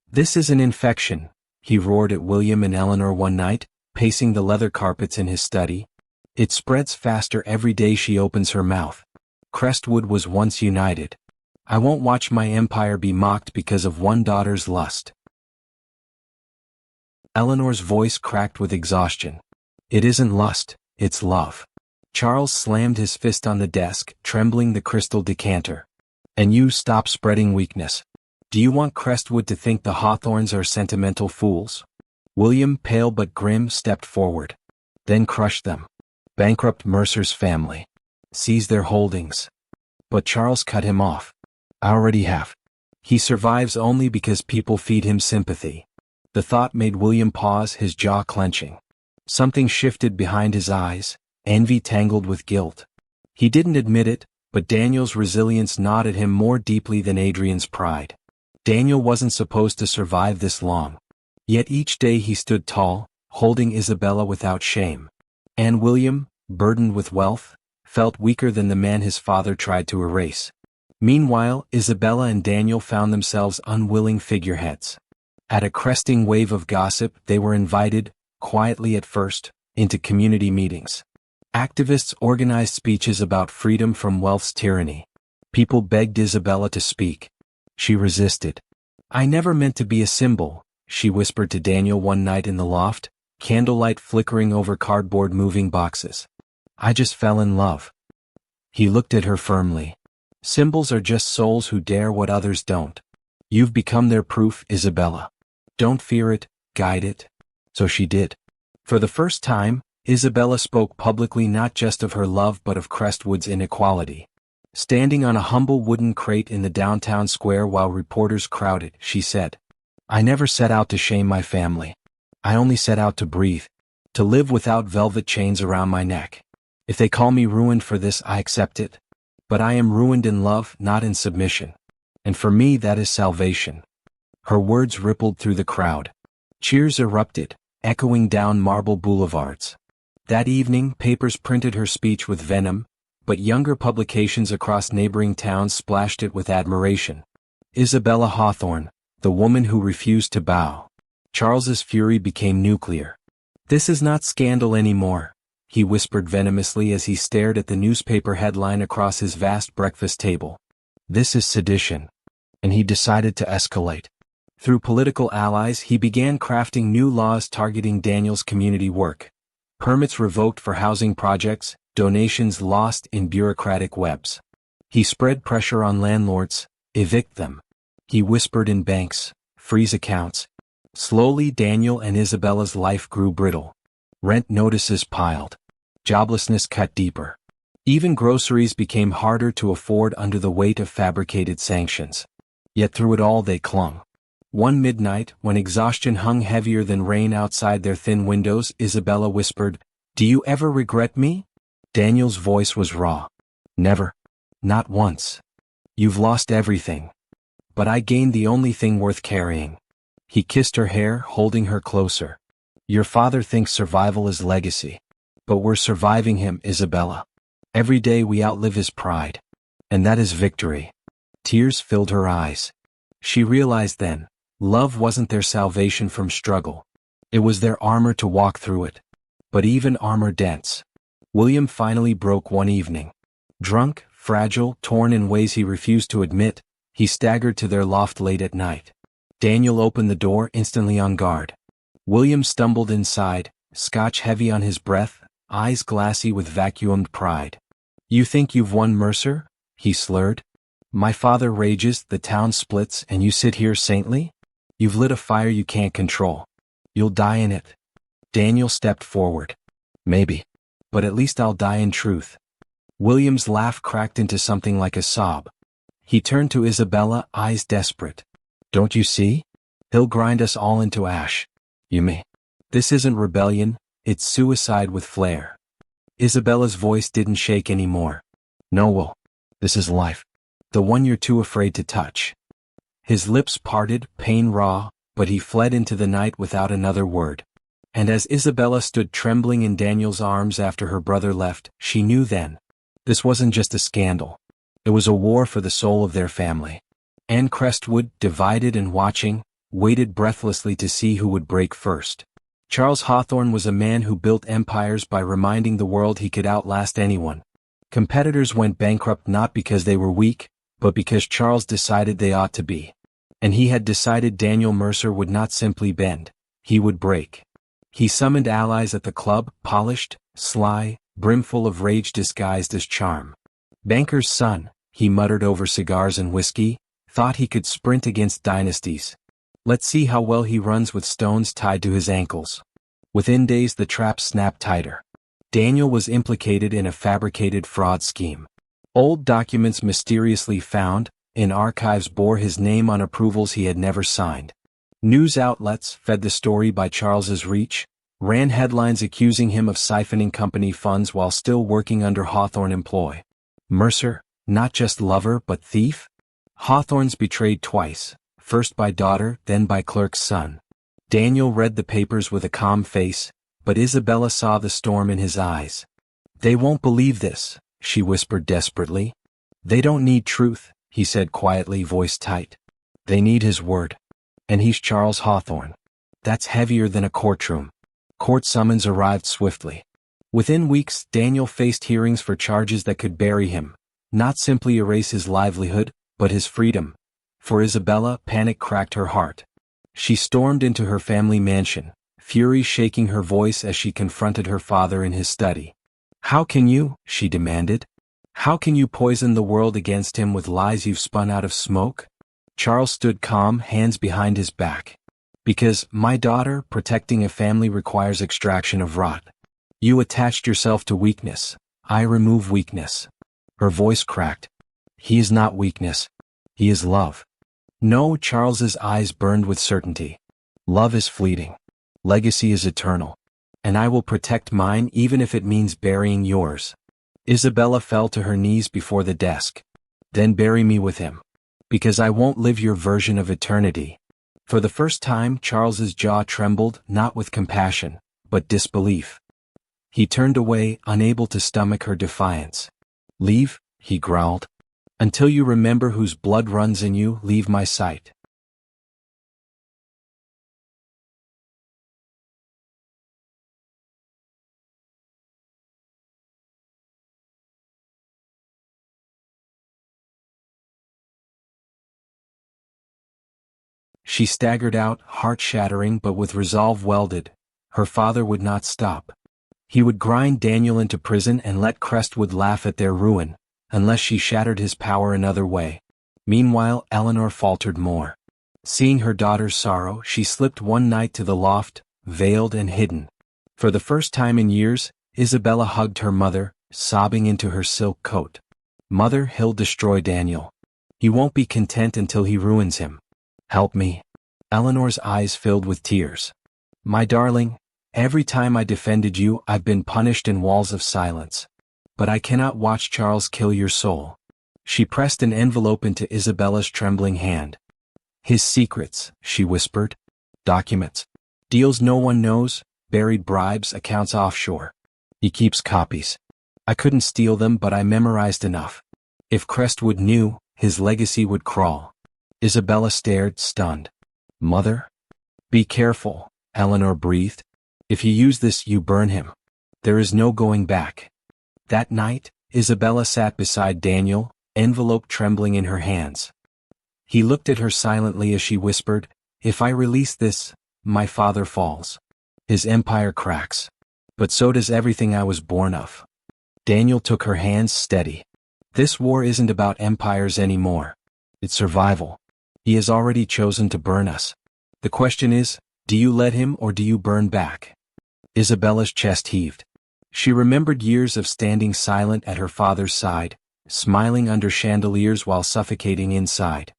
"This is an infection," he roared at William and Eleanor one night, pacing the leather carpets in his study. "It spreads faster every day she opens her mouth. Crestwood was once united. I won't watch my empire be mocked because of one daughter's lust." Eleanor's voice cracked with exhaustion. "It isn't lust, it's love." Charles slammed his fist on the desk, trembling the crystal decanter. "And you stop spreading weakness. Do you want Crestwood to think the Hawthorns are sentimental fools?" William, pale but grim, stepped forward. "Then crush them. Bankrupt Mercer's family. Seize their holdings." But Charles cut him off. "I already have. He survives only because people feed him sympathy." The thought made William pause, his jaw clenching. Something shifted behind his eyes, envy tangled with guilt. He didn't admit it, but Daniel's resilience gnawed at him more deeply than Adrian's pride. Daniel wasn't supposed to survive this long. Yet each day he stood tall, holding Isabella without shame. And William, burdened with wealth, felt weaker than the man his father tried to erase. Meanwhile, Isabella and Daniel found themselves unwilling figureheads. At a cresting wave of gossip, they were invited, quietly at first, into community meetings. Activists organized speeches about freedom from wealth's tyranny. People begged Isabella to speak. She resisted. "I never meant to be a symbol," she whispered to Daniel one night in the loft, candlelight flickering over cardboard moving boxes. "I just fell in love." He looked at her firmly. "Symbols are just souls who dare what others don't. You've become their proof, Isabella. Don't fear it, guide it." So she did. For the first time, Isabella spoke publicly not just of her love but of Crestwood's inequality. Standing on a humble wooden crate in the downtown square while reporters crowded, she said, "I never set out to shame my family. I only set out to breathe, to live without velvet chains around my neck. If they call me ruined for this, I accept it. But I am ruined in love, not in submission. And for me that is salvation." Her words rippled through the crowd. Cheers erupted, echoing down marble boulevards. That evening, papers printed her speech with venom, but younger publications across neighboring towns splashed it with admiration. Isabella Hawthorne, the woman who refused to bow. Charles's fury became nuclear. "This is not scandal anymore," he whispered venomously as he stared at the newspaper headline across his vast breakfast table. "This is sedition." And he decided to escalate. Through political allies, he began crafting new laws targeting Daniel's community work. Permits revoked for housing projects, donations lost in bureaucratic webs. He spread pressure on landlords, evict them. He whispered in banks, freeze accounts. Slowly, Daniel and Isabella's life grew brittle. Rent notices piled. Joblessness cut deeper. Even groceries became harder to afford under the weight of fabricated sanctions. Yet through it all they clung. One midnight, when exhaustion hung heavier than rain outside their thin windows, Isabella whispered, "Do you ever regret me?" Daniel's voice was raw. "Never. Not once. You've lost everything. But I gained the only thing worth carrying." He kissed her hair, holding her closer. "Your father thinks survival is legacy. But we're surviving him, Isabella. Every day we outlive his pride. And that is victory." Tears filled her eyes. She realized then, love wasn't their salvation from struggle. It was their armor to walk through it. But even armor dents. William finally broke one evening. Drunk, fragile, torn in ways he refused to admit, he staggered to their loft late at night. Daniel opened the door, instantly on guard. William stumbled inside, scotch heavy on his breath, eyes glassy with vacuumed pride. "You think you've won, Mercer?" he slurred. "My father rages, the town splits, and you sit here saintly? You've lit a fire you can't control. You'll die in it." Daniel stepped forward. "Maybe. But at least I'll die in truth." William's laugh cracked into something like a sob. He turned to Isabella, eyes desperate. "Don't you see? He'll grind us all into ash. You may. This isn't rebellion, it's suicide with flair." Isabella's voice didn't shake anymore. "No, Will. This is life. The one you're too afraid to touch." His lips parted, pain raw, but he fled into the night without another word. And as Isabella stood trembling in Daniel's arms after her brother left, she knew then. This wasn't just a scandal. It was a war for the soul of their family. and Crestwood, divided and watching, waited breathlessly to see who would break first. Charles Hawthorne was a man who built empires by reminding the world he could outlast anyone. Competitors went bankrupt not because they were weak, but because Charles decided they ought to be. And he had decided Daniel Mercer would not simply bend, he would break. He summoned allies at the club, polished, sly, brimful of rage disguised as charm. Banker's son, he muttered over cigars and whiskey, thought he could sprint against dynasties. Let's see how well he runs with stones tied to his ankles. Within days the trap snapped tighter. Daniel was implicated in a fabricated fraud scheme. Old documents mysteriously found in archives bore his name on approvals he had never signed. News outlets, fed the story by Charles's reach, ran headlines accusing him of siphoning company funds while still working under Hawthorne employ. Mercer, not just lover but thief? Hawthorns betrayed twice, first by daughter, then by clerk's son. Daniel read the papers with a calm face, but Isabella saw the storm in his eyes. They won't believe this, she whispered desperately. They don't need truth, he said quietly, voice tight. They need his word. And he's Charles Hawthorne. That's heavier than a courtroom. Court summons arrived swiftly. Within weeks, Daniel faced hearings for charges that could bury him, not simply erase his livelihood, but his freedom. For Isabella, panic cracked her heart. She stormed into her family mansion, fury shaking her voice as she confronted her father in his study. How can you, she demanded. How can you poison the world against him with lies you've spun out of smoke? Charles stood calm, hands behind his back. Because, my daughter, protecting a family requires extraction of rot. You attached yourself to weakness. I remove weakness. Her voice cracked. He is not weakness. He is love. No, Charles's eyes burned with certainty. Love is fleeting. Legacy is eternal. And I will protect mine even if it means burying yours. Isabella fell to her knees before the desk. Then bury me with him. Because I won't live your version of eternity. For the first time, Charles's jaw trembled, not with compassion, but disbelief. He turned away, unable to stomach her defiance. Leave, he growled. Until you remember whose blood runs in you, leave my sight. She staggered out, heart-shattering but with resolve welded. Her father would not stop. He would grind Daniel into prison and let Crestwood laugh at their ruin, unless she shattered his power another way. Meanwhile, Eleanor faltered more. Seeing her daughter's sorrow, she slipped one night to the loft, veiled and hidden. For the first time in years, Isabella hugged her mother, sobbing into her silk coat. Mother, he'll destroy Daniel. He won't be content until he ruins him. Help me. Eleanor's eyes filled with tears. My darling, every time I defended you, I've been punished in walls of silence. But I cannot watch Charles kill your soul. She pressed an envelope into Isabella's trembling hand. His secrets, she whispered. Documents. Deals no one knows, buried bribes, accounts offshore. He keeps copies. I couldn't steal them, but I memorized enough. If Crestwood knew, his legacy would crawl. Isabella stared, stunned. Mother? Be careful, Eleanor breathed. If you use this, you burn him. There is no going back. That night, Isabella sat beside Daniel, envelope trembling in her hands. He looked at her silently as she whispered, If I release this, my father falls. His empire cracks. But so does everything I was born of. Daniel took her hands steady. This war isn't about empires anymore. It's survival. He has already chosen to burn us. The question is, do you let him or do you burn back? Isabella's chest heaved. She remembered years of standing silent at her father's side, smiling under chandeliers while suffocating inside.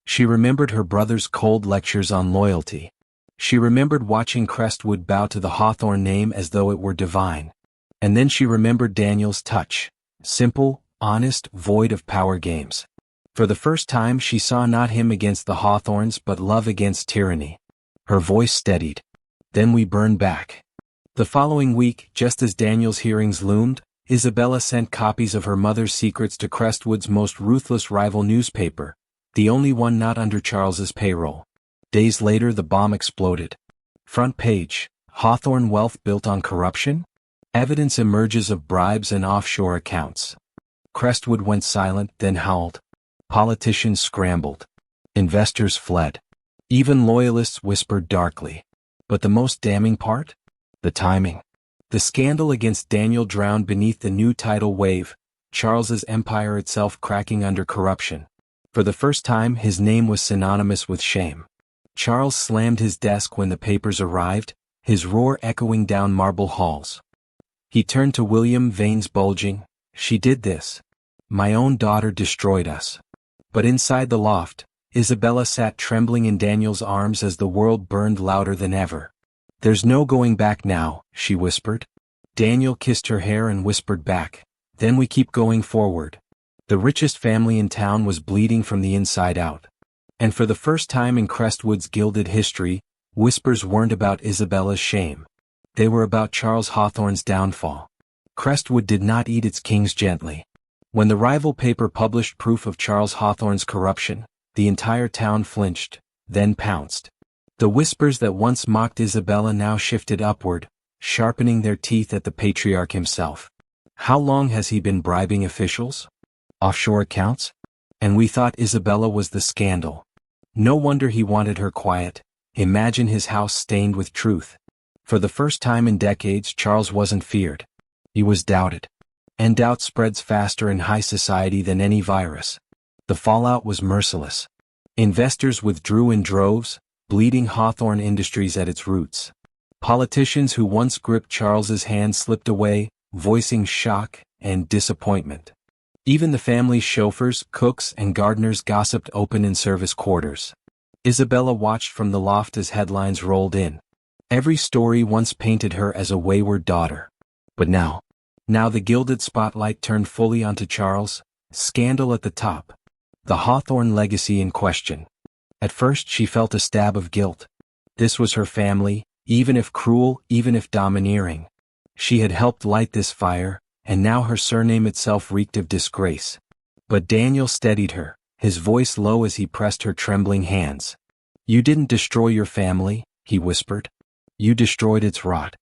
She remembered her brother's cold lectures on loyalty. She remembered watching Crestwood bow to the Hawthorne name as though it were divine. And then she remembered Daniel's touch, simple, honest, void of power games. For the first time she saw not him against the Hawthorns but love against tyranny. Her voice steadied. Then we burn back. The following week, just as Daniel's hearings loomed, Isabella sent copies of her mother's secrets to Crestwood's most ruthless rival newspaper, The only one not under Charles's payroll. Days later the bomb exploded. Front page, Hawthorne wealth built on corruption? Evidence emerges of bribes and offshore accounts. Crestwood went silent, then howled. Politicians scrambled. Investors fled. Even loyalists whispered darkly. But the most damning part? The timing. The scandal against Daniel drowned beneath the new tidal wave, Charles's empire itself cracking under corruption. For the first time his name was synonymous with shame. Charles slammed his desk when the papers arrived, his roar echoing down marble halls. He turned to William, veins bulging. She did this. My own daughter destroyed us. But inside the loft, Isabella sat trembling in Daniel's arms as the world burned louder than ever. There's no going back now, she whispered. Daniel kissed her hair and whispered back, then we keep going forward. The richest family in town was bleeding from the inside out. And for the first time in Crestwood's gilded history, whispers weren't about Isabella's shame. They were about Charles Hawthorne's downfall. Crestwood did not eat its kings gently. When the rival paper published proof of Charles Hawthorne's corruption, the entire town flinched, then pounced. The whispers that once mocked Isabella now shifted upward, sharpening their teeth at the patriarch himself. How long has he been bribing officials? Offshore accounts? And we thought Isabella was the scandal. No wonder he wanted her quiet. Imagine his house stained with truth. For the first time in decades, Charles wasn't feared. He was doubted. And doubt spreads faster in high society than any virus. The fallout was merciless. Investors withdrew in droves, bleeding Hawthorne Industries at its roots. Politicians who once gripped Charles's hand slipped away, voicing shock and disappointment. Even the family's chauffeurs, cooks, and gardeners gossiped open in service quarters. Isabella watched from the loft as headlines rolled in. Every story once painted her as a wayward daughter. But now the gilded spotlight turned fully onto Charles, scandal at the top. The Hawthorne legacy in question. At first she felt a stab of guilt. This was her family, even if cruel, even if domineering. She had helped light this fire, and now her surname itself reeked of disgrace. But Daniel steadied her, his voice low as he pressed her trembling hands. You didn't destroy your family, he whispered. You destroyed its rot.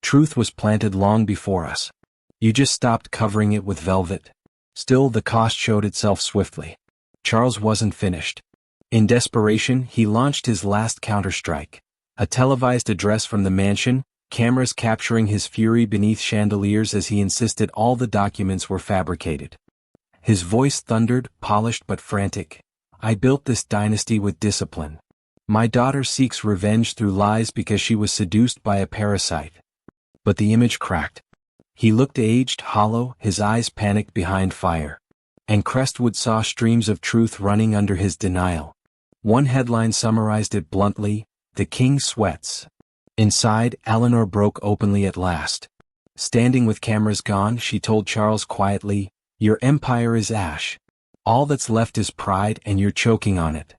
Truth was planted long before us. You just stopped covering it with velvet. Still, the cost showed itself swiftly. Charles wasn't finished. In desperation, he launched his last counterstrike. A televised address from the mansion, cameras capturing his fury beneath chandeliers as he insisted all the documents were fabricated. His voice thundered, polished but frantic. I built this dynasty with discipline. My daughter seeks revenge through lies because she was seduced by a parasite. But the image cracked. He looked aged, hollow, his eyes panicked behind fire. And Crestwood saw streams of truth running under his denial. One headline summarized it bluntly, "The King Sweats." Inside, Eleanor broke openly at last. Standing with cameras gone, she told Charles quietly, "Your empire is ash. All that's left is pride and you're choking on it."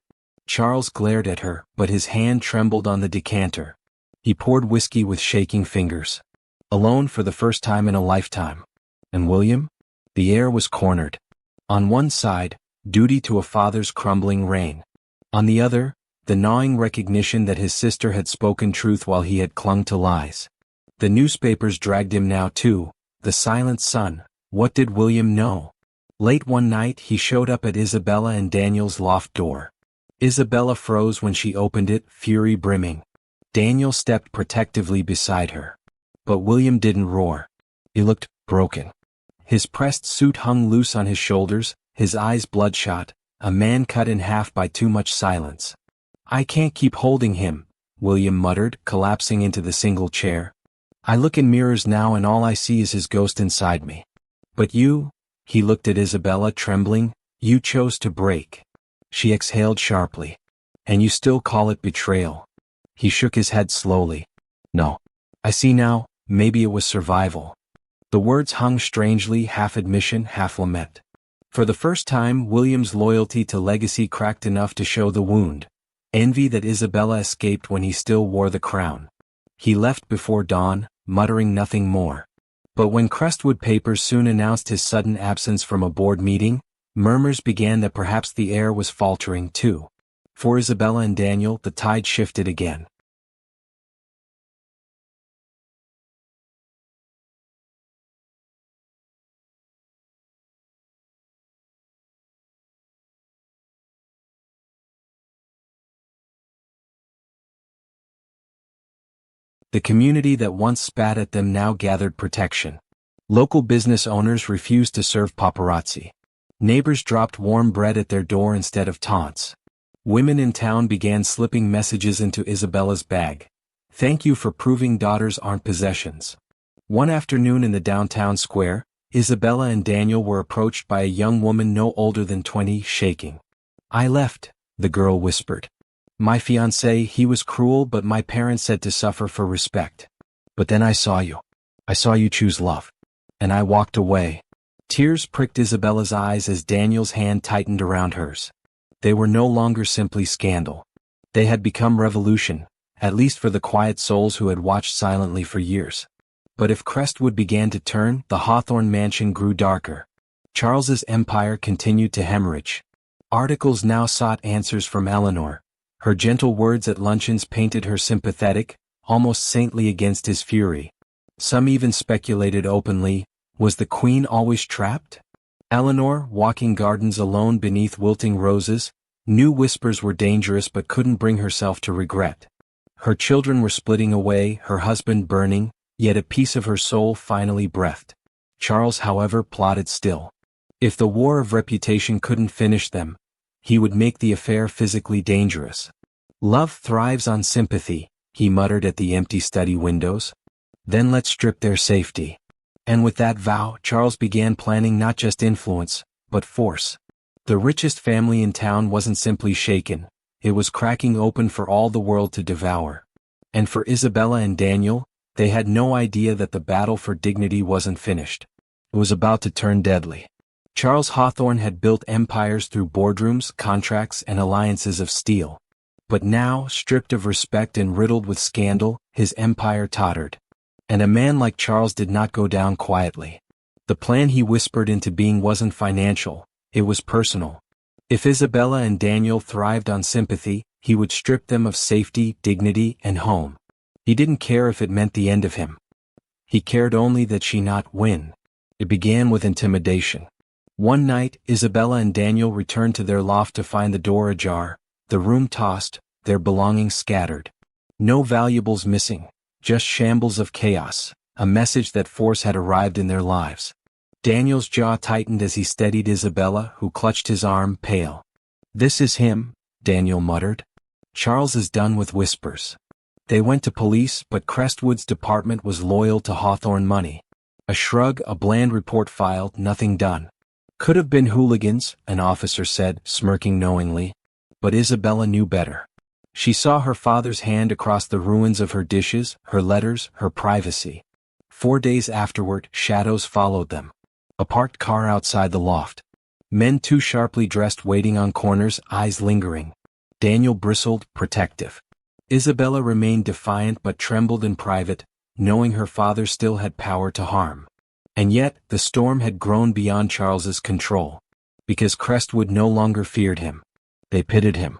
Charles glared at her, but his hand trembled on the decanter. He poured whiskey with shaking fingers. Alone for the first time in a lifetime. And William? The heir was cornered. On one side, duty to a father's crumbling reign. On the other, the gnawing recognition that his sister had spoken truth while he had clung to lies. The newspapers dragged him now too, the silent son. What did William know? Late one night he showed up at Isabella and Daniel's loft door. Isabella froze when she opened it, fury brimming. Daniel stepped protectively beside her. But William didn't roar. He looked broken. His pressed suit hung loose on his shoulders, his eyes bloodshot, a man cut in half by too much silence. I can't keep holding him, William muttered, collapsing into the single chair. I look in mirrors now and all I see is his ghost inside me. But you, he looked at Isabella trembling, you chose to break. She exhaled sharply. And you still call it betrayal. He shook his head slowly. No. I see now, maybe it was survival. The words hung strangely, half admission, half lament. For the first time, William's loyalty to legacy cracked enough to show the wound. Envy that Isabella escaped when he still wore the crown. He left before dawn, muttering nothing more. But when Crestwood papers soon announced his sudden absence from a board meeting, Murmurs began that perhaps the heir was faltering too. For Isabella and Daniel, the tide shifted again. The community that once spat at them now gathered protection. Local business owners refused to serve paparazzi. Neighbors dropped warm bread at their door instead of taunts. Women in town began slipping messages into Isabella's bag. "Thank you for proving daughters aren't possessions." One afternoon in the downtown square, Isabella and Daniel were approached by a young woman no older than 20, shaking. "I left," the girl whispered. "My fiancé, he was cruel, but my parents said to suffer for respect. But then I saw you. I saw you choose love. And I walked away." Tears pricked Isabella's eyes as Daniel's hand tightened around hers. They were no longer simply scandal. They had become revolution, at least for the quiet souls who had watched silently for years. But if Crestwood began to turn, the Hawthorne mansion grew darker. Charles's empire continued to hemorrhage. Articles now sought answers from Eleanor. Her gentle words at luncheons painted her sympathetic, almost saintly against his fury. Some even speculated openly, was the queen always trapped? Eleanor, walking gardens alone beneath wilting roses, knew whispers were dangerous but couldn't bring herself to regret. Her children were splitting away, her husband burning, yet a piece of her soul finally breathed. Charles, however, plotted still. If the war of reputation couldn't finish them, he would make the affair physically dangerous. "Love thrives on sympathy," he muttered at the empty study windows. "Then let's strip their safety." And with that vow, Charles began planning not just influence, but force. The richest family in town wasn't simply shaken, it was cracking open for all the world to devour. And for Isabella and Daniel, they had no idea that the battle for dignity wasn't finished. It was about to turn deadly. Charles Hawthorne had built empires through boardrooms, contracts, and alliances of steel. But now, stripped of respect and riddled with scandal, his empire tottered. And a man like Charles did not go down quietly. The plan he whispered into being wasn't financial, it was personal. If Isabella and Daniel thrived on sympathy, he would strip them of safety, dignity, and home. He didn't care if it meant the end of him. He cared only that she not win. It began with intimidation. One night, Isabella and Daniel returned to their loft to find the door ajar, the room tossed, their belongings scattered. No valuables missing, just shambles of chaos, a message that force had arrived in their lives. Daniel's jaw tightened as he steadied Isabella, who clutched his arm, pale. "This is him," Daniel muttered. "Charles is done with whispers." They went to police, but Crestwood's department was loyal to Hawthorne money. A shrug, a bland report filed, nothing done. "Could have been hooligans," an officer said, smirking knowingly. But Isabella knew better. She saw her father's hand across the ruins of her dishes, her letters, her privacy. 4 days afterward, shadows followed them. A parked car outside the loft. Men too sharply dressed waiting on corners, eyes lingering. Daniel bristled, protective. Isabella remained defiant but trembled in private, knowing her father still had power to harm. And yet, the storm had grown beyond Charles's control. Because Crestwood no longer feared him. They pitied him.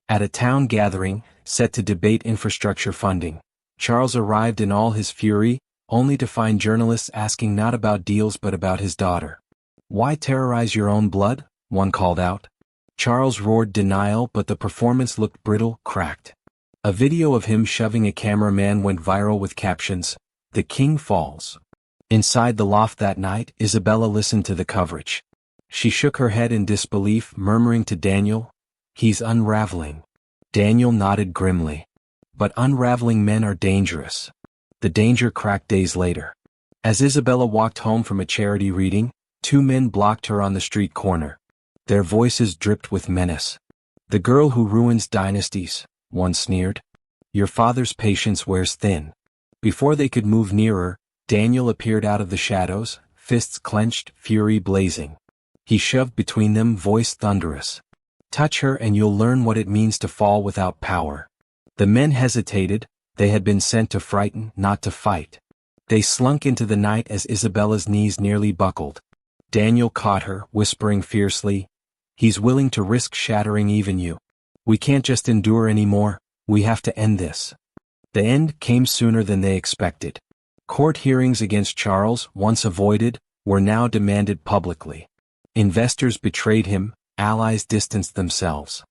At a town gathering, set to debate infrastructure funding, Charles arrived in all his fury, only to find journalists asking not about deals but about his daughter. "Why terrorize your own blood?" one called out. Charles roared denial, but the performance looked brittle, cracked. A video of him shoving a cameraman went viral with captions, "The King Falls." Inside the loft that night, Isabella listened to the coverage. She shook her head in disbelief, murmuring to Daniel, "He's unraveling." Daniel nodded grimly. But unraveling men are dangerous. The danger cracked days later. As Isabella walked home from a charity reading, 2 men blocked her on the street corner. Their voices dripped with menace. "The girl who ruins dynasties," one sneered. "Your father's patience wears thin." Before they could move nearer, Daniel appeared out of the shadows, fists clenched, fury blazing. He shoved between them, voice thunderous. "Touch her and you'll learn what it means to fall without power." The men hesitated, they had been sent to frighten, not to fight. They slunk into the night as Isabella's knees nearly buckled. Daniel caught her, whispering fiercely, "He's willing to risk shattering even you. We can't just endure anymore, we have to end this." The end came sooner than they expected. Court hearings against Charles, once avoided, were now demanded publicly. Investors betrayed him, allies distanced themselves.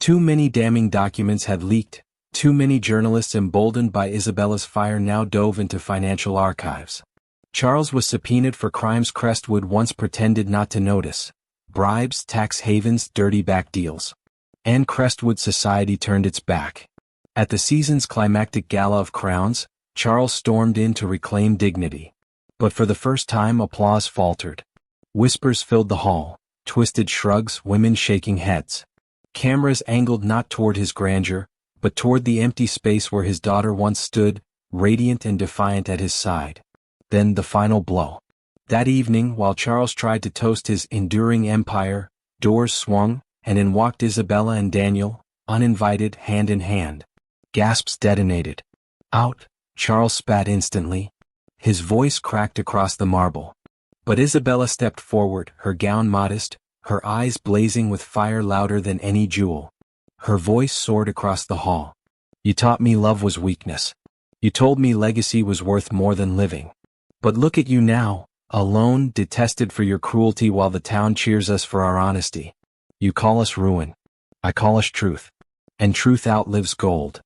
Too many damning documents had leaked, too many journalists emboldened by Isabella's fire now dove into financial archives. Charles was subpoenaed for crimes Crestwood once pretended not to notice: bribes, tax havens, dirty back deals. And Crestwood society turned its back. At the season's climactic gala of crowns, Charles stormed in to reclaim dignity. But for the first time applause faltered. Whispers filled the hall, twisted shrugs, women shaking heads. Cameras angled not toward his grandeur, but toward the empty space where his daughter once stood, radiant and defiant at his side. Then the final blow. That evening, while Charles tried to toast his enduring empire, doors swung, and in walked Isabella and Daniel, uninvited, hand in hand. Gasps detonated. "Out!" Charles spat instantly. His voice cracked across the marble. But Isabella stepped forward, her gown modest, her eyes blazing with fire louder than any jewel. Her voice soared across the hall. "You taught me love was weakness. You told me legacy was worth more than living. But look at you now, alone, detested for your cruelty while the town cheers us for our honesty. You call us ruin. I call us truth. And truth outlives gold."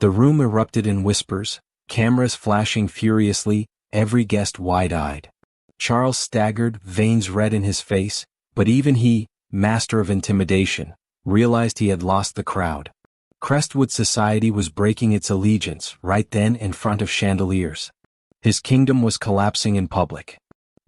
The room erupted in whispers, cameras flashing furiously, every guest wide-eyed. Charles staggered, veins red in his face, but even he, master of intimidation, realized he had lost the crowd. Crestwood society was breaking its allegiance right then in front of chandeliers. His kingdom was collapsing in public.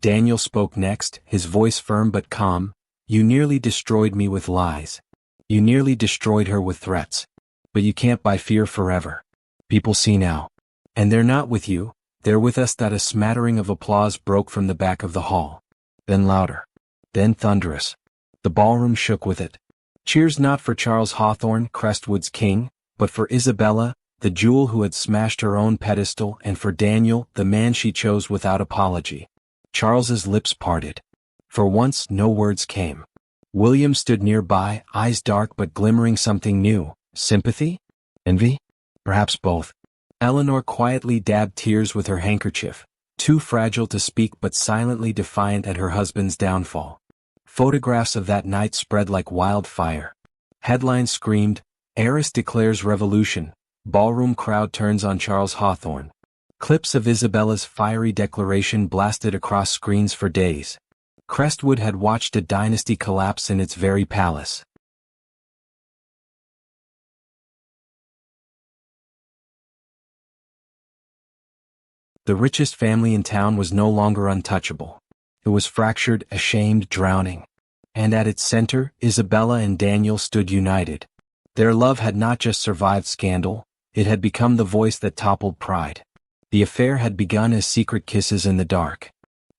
Daniel spoke next, his voice firm but calm. "You nearly destroyed me with lies. You nearly destroyed her with threats. But you can't buy fear forever. People see now. And they're not with you, they're with us." That a smattering of applause broke from the back of the hall. Then louder. Then thunderous. The ballroom shook with it. Cheers not for Charles Hawthorne, Crestwood's king, but for Isabella, the jewel who had smashed her own pedestal, and for Daniel, the man she chose without apology. Charles's lips parted. For once no words came. William stood nearby, eyes dark but glimmering something new. Sympathy? Envy? Perhaps both. Eleanor quietly dabbed tears with her handkerchief, too fragile to speak but silently defiant at her husband's downfall. Photographs of that night spread like wildfire. Headlines screamed, "Heiress declares revolution. Ballroom crowd turns on Charles Hawthorne." Clips of Isabella's fiery declaration blasted across screens for days. Crestwood had watched a dynasty collapse in its very palace. The richest family in town was no longer untouchable. It was fractured, ashamed, drowning. And at its center, Isabella and Daniel stood united. Their love had not just survived scandal, it had become the voice that toppled pride. The affair had begun as secret kisses in the dark.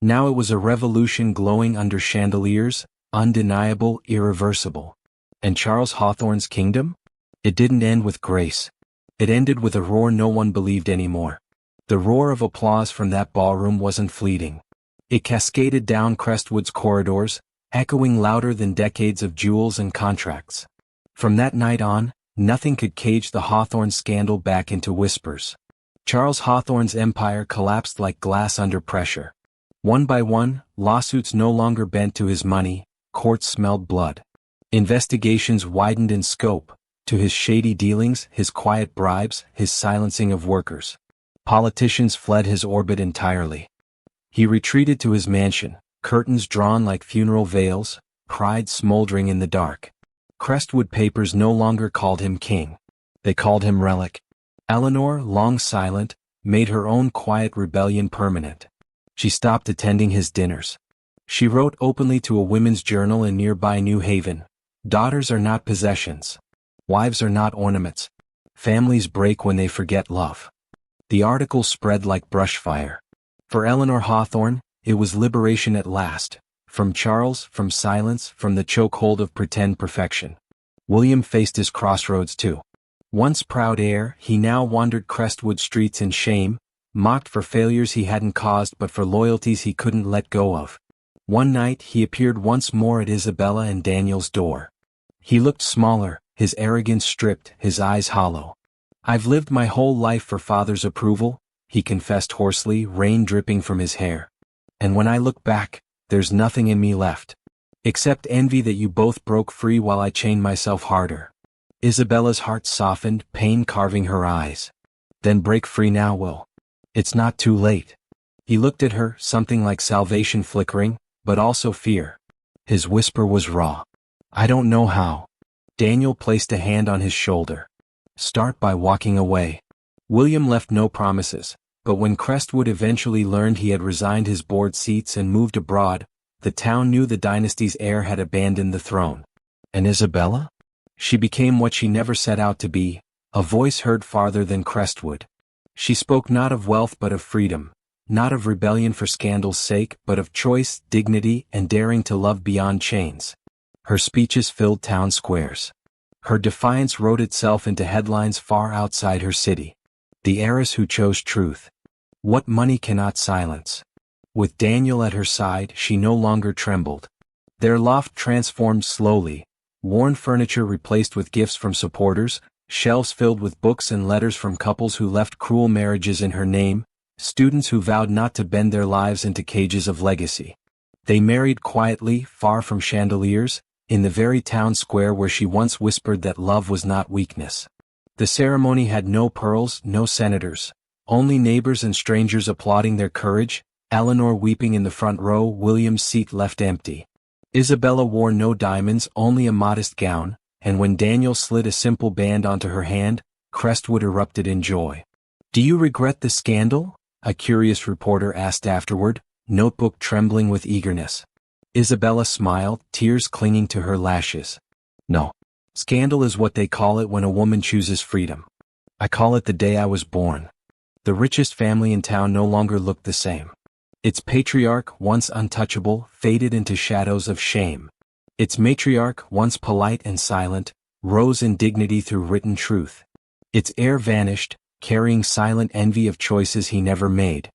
Now it was a revolution glowing under chandeliers, undeniable, irreversible. And Charles Hawthorne's kingdom? It didn't end with grace. It ended with a roar no one believed anymore. The roar of applause from that ballroom wasn't fleeting. It cascaded down Crestwood's corridors, echoing louder than decades of jewels and contracts. From that night on, nothing could cage the Hawthorne scandal back into whispers. Charles Hawthorne's empire collapsed like glass under pressure. One by one, lawsuits no longer bent to his money, courts smelled blood. Investigations widened in scope, to his shady dealings, his quiet bribes, his silencing of workers. Politicians fled his orbit entirely. He retreated to his mansion, curtains drawn like funeral veils, pride smoldering in the dark. Crestwood papers no longer called him king. They called him relic. Eleanor, long silent, made her own quiet rebellion permanent. She stopped attending his dinners. She wrote openly to a women's journal in nearby New Haven, "Daughters are not possessions. Wives are not ornaments. Families break when they forget love." The article spread like brushfire. For Eleanor Hawthorne, it was liberation at last, from Charles, from silence, from the chokehold of pretend perfection. William faced his crossroads too. Once proud heir, he now wandered Crestwood streets in shame, mocked for failures he hadn't caused but for loyalties he couldn't let go of. One night he appeared once more at Isabella and Daniel's door. He looked smaller, his arrogance stripped, his eyes hollow. "I've lived my whole life for father's approval," he confessed hoarsely, rain dripping from his hair. "And when I look back, there's nothing in me left. Except envy that you both broke free while I chained myself harder." Isabella's heart softened, pain carving her eyes. "Then break free now, Will. It's not too late." He looked at her, something like salvation flickering, but also fear. His whisper was raw. "I don't know how." Daniel placed a hand on his shoulder. "Start by walking away." William left no promises, but when Crestwood eventually learned he had resigned his board seats and moved abroad, the town knew the dynasty's heir had abandoned the throne. And Isabella? She became what she never set out to be, a voice heard farther than Crestwood. She spoke not of wealth but of freedom, not of rebellion for scandal's sake but of choice, dignity, and daring to love beyond chains. Her speeches filled town squares. Her defiance wrote itself into headlines far outside her city. The heiress who chose truth. What money cannot silence. With Daniel at her side, she no longer trembled. Their loft transformed slowly, worn furniture replaced with gifts from supporters, shelves filled with books and letters from couples who left cruel marriages in her name, students who vowed not to bend their lives into cages of legacy. They married quietly, far from chandeliers, in the very town square where she once whispered that love was not weakness. The ceremony had no pearls, no senators, only neighbors and strangers applauding their courage, Eleanor weeping in the front row, William's seat left empty. Isabella wore no diamonds, only a modest gown, and when Daniel slid a simple band onto her hand, Crestwood erupted in joy. "Do you regret the scandal?" a curious reporter asked afterward, notebook trembling with eagerness. Isabella smiled, tears clinging to her lashes. "No. Scandal is what they call it when a woman chooses freedom. I call it the day I was born." The richest family in town no longer looked the same. Its patriarch, once untouchable, faded into shadows of shame. Its matriarch, once polite and silent, rose in dignity through written truth. Its heir vanished, carrying silent envy of choices he never made.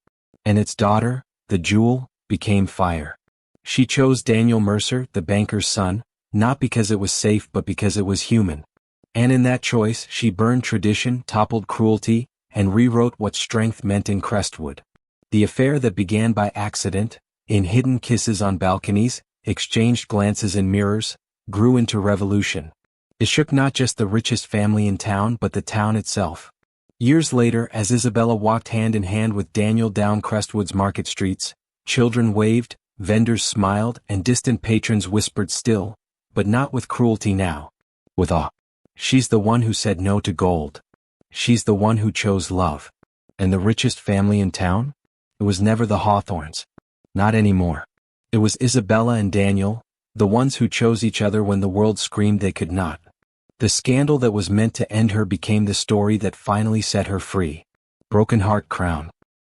And its daughter, the jewel, became fire. She chose Daniel Mercer, the banker's son, not because it was safe but because it was human. And in that choice she burned tradition, toppled cruelty, and rewrote what strength meant in Crestwood. The affair that began by accident, in hidden kisses on balconies, exchanged glances in mirrors, grew into revolution. It shook not just the richest family in town but the town itself. Years later, as Isabella walked hand in hand with Daniel down Crestwood's market streets, children waved, vendors smiled, and distant patrons whispered still, but not with cruelty now. With awe. "She's the one who said no to gold. She's the one who chose love." And the richest family in town? It was never the Hawthorns. Not anymore. It was Isabella and Daniel, the ones who chose each other when the world screamed they could not. The scandal that was meant to end her became the story that finally set her free. Broken heart crown.